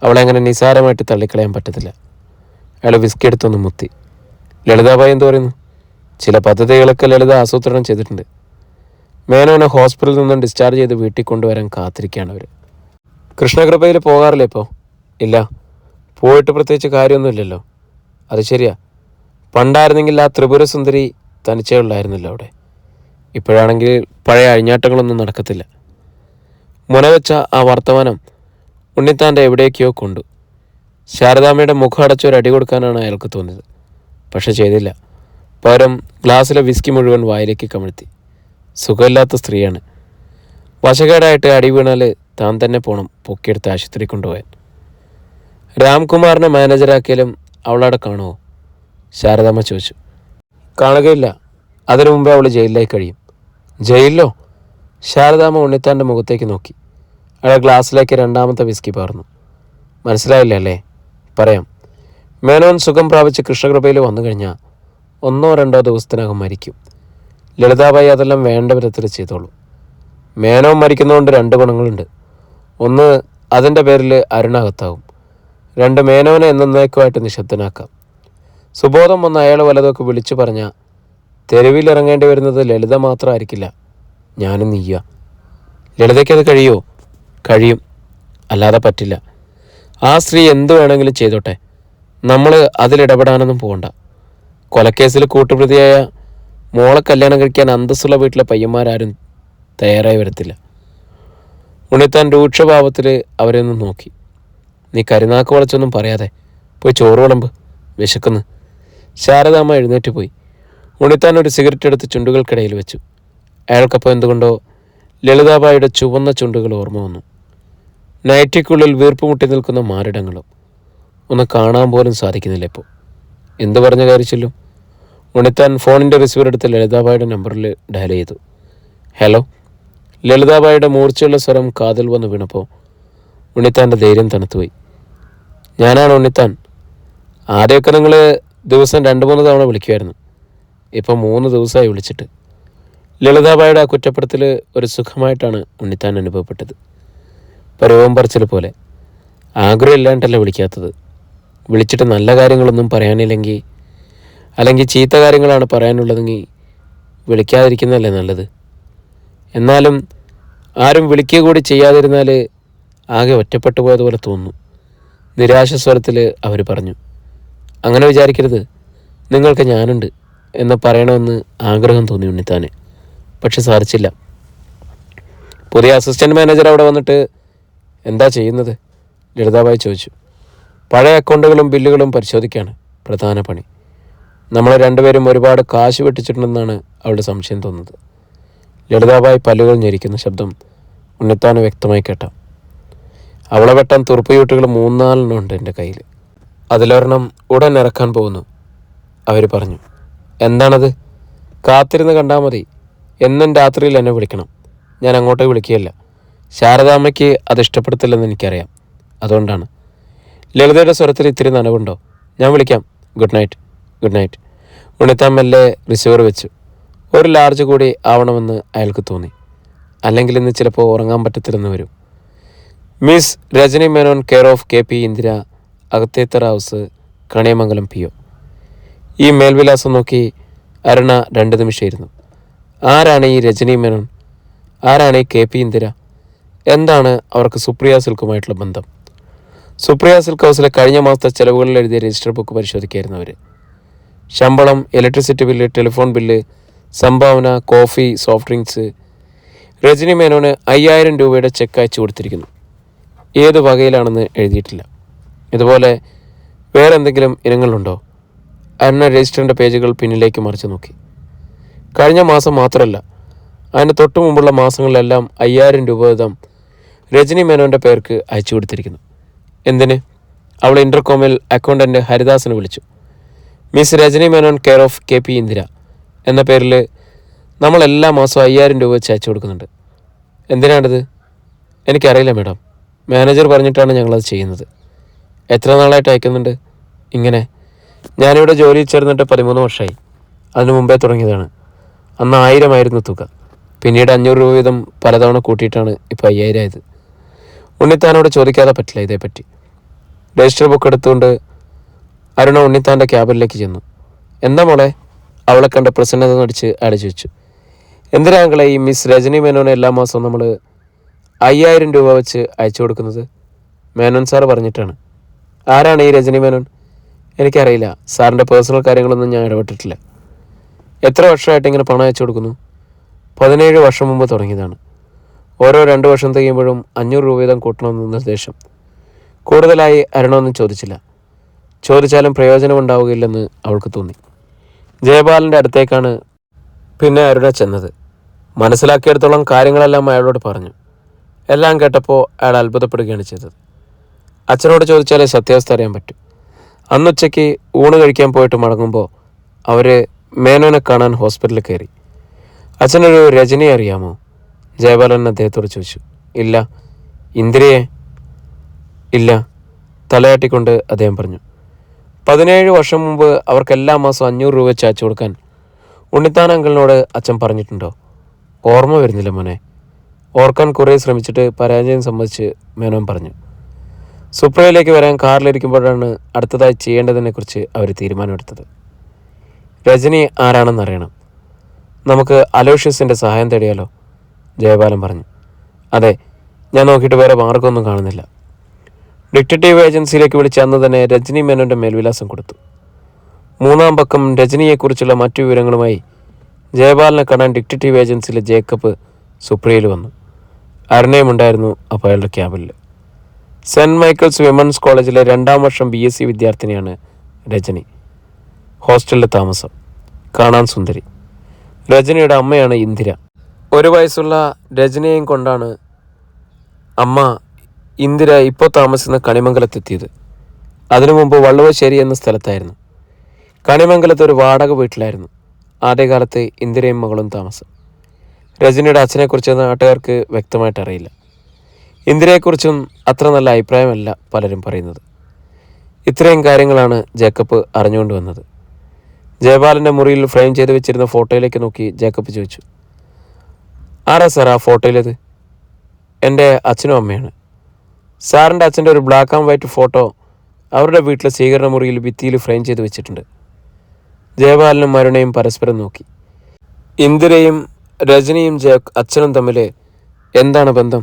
അവളെ അങ്ങനെ നിസാരമായിട്ട് തള്ളിക്കളയാൻ പറ്റത്തില്ല. അയാൾ വിസ്കി എടുത്തൊന്ന് മുത്തി. ലളിതാബായി എന്തു പറയുന്നു? ചില പദ്ധതികളൊക്കെ ലളിത ആസൂത്രണം ചെയ്തിട്ടുണ്ട്. മേനോനെ ഹോസ്പിറ്റലിൽ നിന്നും ഡിസ്ചാർജ് ചെയ്ത് വീട്ടിൽ കൊണ്ടുവരാൻ കാത്തിരിക്കുകയാണ് അവർ. കൃഷ്ണകൃപയിൽ പോകാറില്ലേ ഇപ്പോൾ? ഇല്ല, പോയിട്ട് പ്രത്യേകിച്ച് കാര്യമൊന്നുമില്ലല്ലോ. അത് ശരിയാ. പണ്ടായിരുന്നെങ്കിൽ ആ ത്രിപുരസുന്ദരി തനിച്ചേ ഉള്ളായിരുന്നല്ലോ അവിടെ. ഇപ്പോഴാണെങ്കിൽ പഴയ അഴിഞ്ഞാട്ടങ്ങളൊന്നും നടക്കത്തില്ല. മുനവെച്ച ആ വർത്തമാനം ഉണ്ണിത്താൻ്റെ എവിടേക്കോ കൊണ്ടു. ശാരദാമ്മയുടെ മുഖം അടച്ചൊരടി കൊടുക്കാനാണ് അയാൾക്ക് തോന്നിയത്. പക്ഷെ ചെയ്തില്ല. പകരം ഗ്ലാസ്സിലെ വിസ്കി മുഴുവൻ വായിലേക്ക് കമിഴ്ത്തി. സുഖമില്ലാത്ത സ്ത്രീയാണ്. വശകേടായിട്ട് അടി വീണാൽ താൻ തന്നെ പോകണം പൊക്കിയെടുത്ത് ആശുപത്രി കൊണ്ടുപോയാൻ. രാംകുമാറിനെ മാനേജരാക്കിയാലും അവളവിടെ കാണുമോ? ശാരദാമ്മ ചോദിച്ചു. കാണുകയില്ല. അതിനു മുമ്പേ അവൾ ജയിലിലായി കഴിയും. ജയിലിലോ? ശാരദാമ്മ ഉണ്ണിത്താൻ്റെ മുഖത്തേക്ക് നോക്കി. അയാൾ ഗ്ലാസ്സിലേക്ക് 2ാമത്തെ വിസ്കി പകർന്നു. മനസ്സിലായില്ല അല്ലേ? പറയാം. മേനോൻ സുഖം പ്രാപിച്ച് കൃഷ്ണകൃപയിൽ വന്നു കഴിഞ്ഞാൽ 1-2 ദിവസത്തിനകം മരിക്കും. ലളിതാബായി അതെല്ലാം വേണ്ട വിധത്തിൽ ചെയ്തോളൂ. മേനോൻ മരിക്കുന്നതുകൊണ്ട് 2 ഗുണങ്ങളുണ്ട്. ഒന്ന്, അതിൻ്റെ പേരിൽ അരുണകത്താവും. 2, മേനോനെ എന്നേക്കുമായിട്ട് നിശബ്ദനാക്കാം. സുബോധം വന്ന് അയാൾ വല്ലതൊക്കെ വിളിച്ചു പറഞ്ഞാൽ തെരുവിലിറങ്ങേണ്ടി വരുന്നത് ലളിത മാത്രമായിരിക്കില്ല, ഞാനും നീയ്യ. ലളിതയ്ക്കത് കഴിയുമോ? കഴിയും, അല്ലാതെ പറ്റില്ല. ആ സ്ത്രീ എന്തു വേണമെങ്കിലും ചെയ്തോട്ടെ. നമ്മൾ അതിലിടപെടാനൊന്നും പോകണ്ട. കൊലക്കേസിൽ കൂട്ടുപ്രതിയായ മോളെ കല്യാണം കഴിക്കാൻ അന്തസ്സുള്ള വീട്ടിലെ പയ്യന്മാരാരും തയ്യാറായി വരത്തില്ല. ഉണ്ണിത്താൻ രൂക്ഷഭാവത്തിൽ അവരെ ഒന്ന് നോക്കി. നീ കരുനാക്ക് വളച്ചൊന്നും പറയാതെ പോയി ചോറ് വിളമ്പ്, വിശക്കുന്നു. ശാരദാമ്മ എഴുന്നേറ്റ് പോയി. ഉണ്ണിത്താൻ ഒരു സിഗരറ്റ് എടുത്ത് ചുണ്ടുകൾക്കിടയിൽ വെച്ചു. അയാൾക്കപ്പോൾ എന്തുകൊണ്ടോ ലളിതാബായിയുടെ ചുവന്ന ചുണ്ടുകൾ ഓർമ്മ വന്നു. നൈറ്റിക്കുള്ളിൽ വീർപ്പുമുട്ടി നിൽക്കുന്ന മാറിടങ്ങളും ഒന്ന് കാണാൻ പോലും സാധിക്കുന്നില്ല ഇപ്പോൾ. എന്തു പറഞ്ഞ കാര്യച്ചില്ലും. ഉണ്ണിത്താൻ ഫോണിൻ്റെ റിസീവർ എടുത്ത് ലളിതാബായിയുടെ നമ്പറിൽ ഡയൽ ചെയ്തു. ഹലോ. ലളിതാബായിയുടെ മൂർച്ചയുള്ള സ്വരം കാതിൽ വന്ന് വീണപ്പോൾ ഉണ്ണിത്താൻ്റെ ധൈര്യം തണുത്തുപോയി. ഞാനാണ് ഉണ്ണിത്താൻ. ആദ്യമൊക്കെ നിങ്ങൾ ദിവസം 2-3 തവണ വിളിക്കുമായിരുന്നു. ഇപ്പം 3 ദിവസമായി വിളിച്ചിട്ട്. ലളിതാബായിയുടെ ആ കുറ്റപ്പെടുത്തൽ ഒരു സുഖമായിട്ടാണ് ഉണ്ണിത്താൻ അനുഭവപ്പെട്ടത്. പരവം പറച്ചിൽ പോലെ. ആഗ്രഹമില്ലാണ്ടല്ല വിളിക്കാത്തത്. വിളിച്ചിട്ട് നല്ല കാര്യങ്ങളൊന്നും പറയാനില്ലെങ്കിൽ, അല്ലെങ്കിൽ ചീത്ത കാര്യങ്ങളാണ് പറയാനുള്ളതെങ്കിൽ വിളിക്കാതിരിക്കുന്നതല്ലേ നല്ലത്. എന്നാലും ആരും വിളിക്കുക കൂടി ചെയ്യാതിരുന്നാൽ ആകെ ഒറ്റപ്പെട്ടു പോയതുപോലെ തോന്നുന്നു. നിരാശസ്വരത്തിൽ അവർ പറഞ്ഞു. അങ്ങനെ വിചാരിക്കരുത്. നിങ്ങൾക്ക് ഞാനുണ്ട് എന്ന് പറയണമെന്ന് ആഗ്രഹം തോന്നി ഉണ്ണിത്താന്. പക്ഷെ സാധിച്ചില്ല. പുതിയ അസിസ്റ്റൻറ്റ് മാനേജർ അവിടെ വന്നിട്ട് എന്താ ചെയ്യുന്നത്? ലളിതാബായി ചോദിച്ചു. പഴയ അക്കൗണ്ടുകളും ബില്ലുകളും പരിശോധിക്കുകയാണ് പ്രധാന പണി. നമ്മൾ രണ്ടുപേരും ഒരുപാട് കാശ് വെട്ടിച്ചിട്ടുണ്ടെന്നാണ് അവളുടെ സംശയം തോന്നുന്നത്. ലളിതാബായി പല്ലുകൾ ഞെരിക്കുന്ന ശബ്ദം ഉണ്ണിത്താന് വ്യക്തമായി കേട്ടാം. അവളെ വെട്ടാൻ തുറുപ്പുചീട്ടുകൾ 3-4 ഉണ്ട് എൻ്റെ കയ്യിൽ. അതിലൊരെണ്ണം ഉടൻ ഇറക്കാൻ പോകുന്നു, അവർ പറഞ്ഞു. എന്താണത്? കാത്തിരുന്ന് കണ്ടാൽ മതി. എന്നും രാത്രിയിൽ എന്നെ വിളിക്കണം. ഞാൻ അങ്ങോട്ടേക്ക് വിളിക്കുകയല്ല. ശാരദാമ്മയ്ക്ക് അത് ഇഷ്ടപ്പെടുത്തില്ലെന്ന് എനിക്കറിയാം. അതുകൊണ്ടാണ്. ലളിതയുടെ സ്വരത്തിൽ ഇത്തിരി നനവുണ്ടോ? ഞാൻ വിളിക്കാം. Good night. Good night. Unnithan മെല്ലെ റിസീവർ വെച്ചു. ഒരു ലാർജ് കൂടി ആവണമെന്ന് അയാൾക്ക് തോന്നി. അല്ലെങ്കിൽ ഇന്ന് ചിലപ്പോൾ ഉറങ്ങാൻ പറ്റത്തില്ലെന്ന് വരും. Miss Rajani Menon, care of KP Indira, Akathethara house, Kaniyamangalam PO. ഈ മേൽവിലാസം നോക്കി അരുണ 2 നിമിഷം ഇരുന്നു. ആരാണ് ഈ രജനി മേനോൻ? ആരാണ് ഈ KP ഇന്ദിര? എന്താണ് അവർക്ക് സുപ്രിയ സിൽക്കുമായിട്ടുള്ള ബന്ധം? സുപ്രിയ സിൽക്ക് ഹൗസിലെ കഴിഞ്ഞ മാസത്തെ ചെലവുകളിൽ എഴുതിയ രജിസ്റ്റർ ബുക്ക് പരിശോധിക്കായിരുന്നു അവർ. ശമ്പളം, ഇലക്ട്രിസിറ്റി ബില്ല്, ടെലിഫോൺ ബില്ല്, സംഭാവന, കോഫി, സോഫ്റ്റ് ഡ്രിങ്ക്സ്. രജനി മേനോന് 5000 രൂപയുടെ ചെക്ക് അയച്ചു കൊടുത്തിരിക്കുന്നു. ഏത് വകയിലാണെന്ന് എഴുതിയിട്ടില്ല. ഇതുപോലെ വേറെ എന്തെങ്കിലും ഇനങ്ങളുണ്ടോ? അരുണ രജിസ്റ്ററിൻ്റെ പേജുകൾ പിന്നിലേക്ക് മറിച്ച് നോക്കി. കഴിഞ്ഞ മാസം മാത്രമല്ല, അതിന് തൊട്ടു മുമ്പുള്ള മാസങ്ങളിലെല്ലാം 5000 രൂപ വീതം രജനി മേനോൻ്റെ പേർക്ക് അയച്ചു കൊടുത്തിരിക്കുന്നു. എന്തിന്? അവൾ ഇൻ്റർകോമിൽ അക്കൗണ്ടൻ്റ് ഹരിദാസിനെ വിളിച്ചു. Miss Rajani Menon, care of KP Indira എന്ന പേരിൽ നമ്മൾ എല്ലാ മാസവും 5000 രൂപ വെച്ച് അയച്ചു കൊടുക്കുന്നുണ്ട്. എന്തിനാണിത്? എനിക്കറിയില്ല മാഡം. മാനേജർ പറഞ്ഞിട്ടാണ് ഞങ്ങളത് ചെയ്യുന്നത്. എത്ര നാളായിട്ട് അയക്കുന്നുണ്ട് ഇങ്ങനെ? ഞാനിവിടെ ജോലിയിൽ ചേർന്നിട്ട് 13 വർഷമായി. അതിനു മുമ്പേ തുടങ്ങിയതാണ്. അന്ന് 1000 ആയിരുന്നു തുക. പിന്നീട് 500 രൂപ വീതം പലതവണ കൂട്ടിയിട്ടാണ് ഇപ്പോൾ 5000 ആയത്. ഉണ്ണിത്താനോട് ചോദിക്കാതെ പറ്റില്ല ഇതേപ്പറ്റി. രജിസ്റ്റർ ബുക്ക് എടുത്തുകൊണ്ട് അരുണ ഉണ്ണിത്താൻ്റെ ക്യാബിനിലേക്ക് ചെന്നു. എന്താ മോളെ? അവളെ കണ്ട പ്രസന്നത നടിച്ച് അയാൾ ചോദിച്ചു. എന്തിനാ അങ്ങളെ ഈ മിസ് രജനി മേനോനെ എല്ലാ മാസവും നമ്മൾ 5000 രൂപ വെച്ച് അയച്ചു കൊടുക്കുന്നത്? മേനോൻ സാർ പറഞ്ഞിട്ടാണ്. ആരാണ് ഈ രജനി മേനോൻ? എനിക്കറിയില്ല. സാറിൻ്റെ പേഴ്സണൽ കാര്യങ്ങളൊന്നും ഞാൻ ഇടപെട്ടിട്ടില്ല. എത്ര വർഷമായിട്ട് ഇങ്ങനെ പണം അയച്ചു കൊടുക്കുന്നു? 17 വർഷം മുമ്പ് തുടങ്ങിയതാണ്. ഓരോ 2 വർഷം തികയുമ്പോഴും 500 രൂപ വീതം കൂട്ടണമെന്ന് നിർദ്ദേശം. കൂടുതലായി അരുണൊന്നും ചോദിച്ചില്ല. ചോദിച്ചാലും പ്രയോജനമുണ്ടാവുകയില്ലെന്ന് അവൾക്ക് തോന്നി. ജയപാലൻ്റെ അടുത്തേക്കാണ് പിന്നെ അരുണ ചെന്നത്. മനസ്സിലാക്കിയെടുത്തോളം കാര്യങ്ങളെല്ലാം അയാളോട് പറഞ്ഞു. എല്ലാം കേട്ടപ്പോൾ അയാൾ അത്ഭുതപ്പെടുകയാണ് ചെയ്തത്. അച്ഛനോട് ചോദിച്ചാലേ സത്യാവസ്ഥ അറിയാൻ പറ്റും. അന്നുച്ചയ്ക്ക് ഊണ് കഴിക്കാൻ പോയിട്ട് മടങ്ങുമ്പോൾ അവർ മേനോനെ കാണാൻ ഹോസ്പിറ്റലിൽ കയറി. അച്ഛനൊരു രജനിയെ അറിയാമോ? ജയപാലൻ അദ്ദേഹത്തോട് ചോദിച്ചു. ഇല്ല. ഇന്ദിരയെ? ഇല്ല. തലയാട്ടിക്കൊണ്ട് അദ്ദേഹം പറഞ്ഞു. 17 വർഷം മുമ്പ് അവർക്ക് എല്ലാ മാസവും 500 രൂപ വെച്ച് അയച്ചു കൊടുക്കാൻ ഉണ്ണിത്താൻ അങ്കിളിനോട് അച്ഛൻ പറഞ്ഞിട്ടുണ്ടോ? ഓർമ്മ വരുന്നില്ല മോനെ. ഓർക്കാൻ കുറേ ശ്രമിച്ചിട്ട് പരാജയം സമ്മതിച്ച് മേനോൻ പറഞ്ഞു. സുപ്രയിലേക്ക് വരാൻ കാറിലിരിക്കുമ്പോഴാണ് അടുത്തതായി ചെയ്യേണ്ടതിനെക്കുറിച്ച് അവർ തീരുമാനമെടുത്തത്. രജനി ആരാണെന്നറിയണം. നമുക്ക് അലോഷ്യസിൻ്റെ സഹായം തേടിയാലോ? ജയപാലൻ പറഞ്ഞു. അതെ, ഞാൻ നോക്കിയിട്ട് വേറെ മാർഗമൊന്നും കാണുന്നില്ല. ഡിറ്റക്റ്റീവ് ഏജൻസിയിലേക്ക് വിളിച്ച് അന്ന് തന്നെ രജനി മേനോൻ്റെ മേൽവിലാസം കൊടുത്തു. 3-ാം പക്കം രജനിയെക്കുറിച്ചുള്ള മറ്റു വിവരങ്ങളുമായി ജയപാലനെ കാണാൻ ഡിറ്റക്റ്റീവ് ഏജൻസിയിലെ ജേക്കബ് സുപ്രിയയിൽ വന്നു. അരുണയും ഉണ്ടായിരുന്നു അപ്പോൾ അയാളുടെ ക്യാബിനിൽ. സെൻറ്റ് മൈക്കിൾസ് വിമൻസ് കോളേജിലെ 2-ാം വർഷം BSc വിദ്യാർത്ഥിനിയാണ് രജനി. ഹോസ്റ്റലിൽ താമസം. കാണാൻ സുന്ദരി. രജനിയുടെ അമ്മയാണ് ഇന്ദിര. 1 വയസ്സുള്ള രജനിയെയും കൊണ്ടാണ് അമ്മ ഇന്ദിര ഇപ്പോൾ താമസിക്കുന്ന കണിമംഗലത്തെത്തിയത്. അതിനു മുമ്പ് വള്ളുവശ്ശേരി എന്ന സ്ഥലത്തായിരുന്നു. കണിമംഗലത്ത് ഒരു വാടക വീട്ടിലായിരുന്നു ആദ്യകാലത്ത് ഇന്ദിരയും മകളും താമസം. രജനിയുടെ അച്ഛനെക്കുറിച്ച് നാട്ടുകാർക്ക് വ്യക്തമായിട്ട് അറിയില്ല. ഇന്ദിരയെക്കുറിച്ചും അത്ര നല്ല അഭിപ്രായമല്ല പലരും പറയുന്നത്. ഇത്രയും കാര്യങ്ങളാണ് ജേക്കബ് അറിഞ്ഞുകൊണ്ട് വന്നത്. ജയപാലൻ്റെ മുറിയിൽ ഫ്രെയിം ചെയ്ത് വെച്ചിരുന്ന ഫോട്ടോയിലേക്ക് നോക്കി ജേക്കബ് ചോദിച്ചു, ആരാ സാർ ആ ഫോട്ടോയിലേത്? എൻ്റെ അച്ഛനും അമ്മയാണ്. സാറിൻ്റെ അച്ഛൻ്റെ ഒരു ബ്ലാക്ക് ആൻഡ് വൈറ്റ് ഫോട്ടോ അവരുടെ വീട്ടിലെ സ്വീകരണ മുറിയിൽ ഭിത്തിയിൽ ഫ്രെയിം ചെയ്ത് വെച്ചിട്ടുണ്ട്. ജയപാലനും മരുണയും പരസ്പരം നോക്കി. ഇന്ദിരയും രജനിയും അച്ഛനും തമ്മിൽ എന്താണ് ബന്ധം?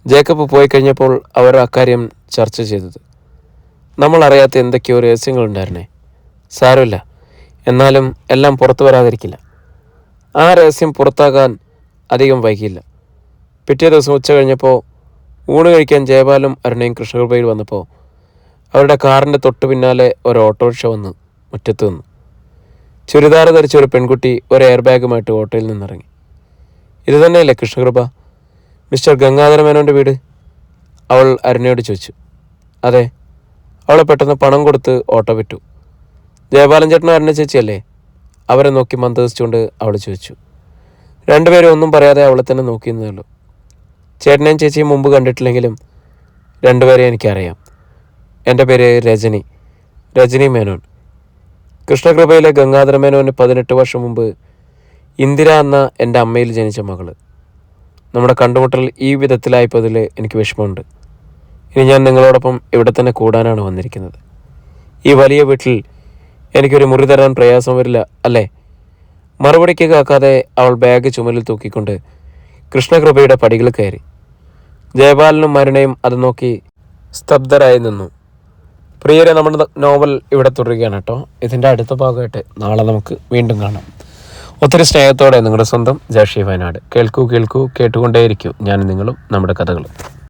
ജേക്കബ് പോയി കഴിഞ്ഞപ്പോൾ അവർ അക്കാര്യം ചർച്ച ചെയ്തത്. നമ്മൾ അറിയാത്ത എന്തൊക്കെയോ രഹസ്യങ്ങളുണ്ടായിരുന്നേ. സാരമില്ല, എന്നാലും എല്ലാം പുറത്തു വരാതിരിക്കില്ല. ആ രഹസ്യം പുറത്താകാൻ അധികം വൈകിയില്ല. പിറ്റേ ദിവസം ഉച്ച കഴിഞ്ഞപ്പോൾ ഊണ് കഴിക്കാൻ ജയപാലും അരുണയും കൃഷ്ണകൃപയിൽ വന്നപ്പോൾ അവരുടെ കാറിൻ്റെ തൊട്ടു പിന്നാലെ ഒരു ഓട്ടോറിക്ഷ വന്ന് മുറ്റത്ത് നിന്നു. ചുരിദാർ ധരിച്ച ഒരു പെൺകുട്ടി ഒരു എയർ ബാഗുമായിട്ട് ഓട്ടോയിൽ നിന്നിറങ്ങി. ഇത് തന്നെയല്ലേ കൃഷ്ണകൃപ, മിസ്റ്റർ ഗംഗാധര മേനോൻ്റെ വീട്? അവൾ അരുണയോട് ചോദിച്ചു. അതെ. അവളെ പെട്ടെന്ന് പണം കൊടുത്ത് ഓട്ടോ വിട്ടു. ജയപാലൻ ചേട്ടനും അരുണ ചേച്ചിയല്ലേ? അവരെ നോക്കി മന്ദഹസിച്ചുകൊണ്ട് അവൾ ചോദിച്ചു. രണ്ടുപേരും ഒന്നും പറയാതെ അവളെ തന്നെ നോക്കിയെന്നേ ഉള്ളൂ. ചേട്ടനെയും ചേച്ചിയും മുമ്പ് കണ്ടിട്ടില്ലെങ്കിലും രണ്ടുപേരെയും എനിക്കറിയാം. എൻ്റെ പേര് രജനി മേനോൻ. കൃഷ്ണകൃപയിലെ ഗംഗാധര മേനോന് 18 വർഷം മുമ്പ് ഇന്ദിര എന്ന എൻ്റെ അമ്മയിൽ ജനിച്ച മകള്. നമ്മുടെ കണ്ടുമുട്ടൽ ഈ വിധത്തിലായപ്പോതിൽ എനിക്ക് വിഷമമുണ്ട്. ഇനി ഞാൻ നിങ്ങളോടൊപ്പം ഇവിടെ തന്നെ കൂടാനാണ് വന്നിരിക്കുന്നത്. ഈ വലിയ വീട്ടിൽ എനിക്കൊരു മുറി തരാൻ പ്രയാസം വരില്ല അല്ലേ? മറുപടിക്ക് കാക്കാതെ അവൾ ബാഗ് ചുമലിൽ തൂക്കിക്കൊണ്ട് കൃഷ്ണകൃപയുടെ പടികൾ കയറി. ജയപാലനും മരുണയും അത് നോക്കി സ്തബ്ധരായി നിന്നു. പ്രിയരെ, നമ്മുടെ നോവൽ ഇവിടെ തുടരുകയാണ് കേട്ടോ. ഇതിൻ്റെ അടുത്ത ഭാഗമായിട്ട് നാളെ നമുക്ക് വീണ്ടും കാണാം. ഒത്തിരി സ്നേഹത്തോടെ നിങ്ങളുടെ സ്വന്തം ജാഷി വയനാട്. കേൾക്കൂ കേട്ടുകൊണ്ടേയിരിക്കൂ ഞാൻ നിങ്ങളും നമ്മുടെ കഥകളും.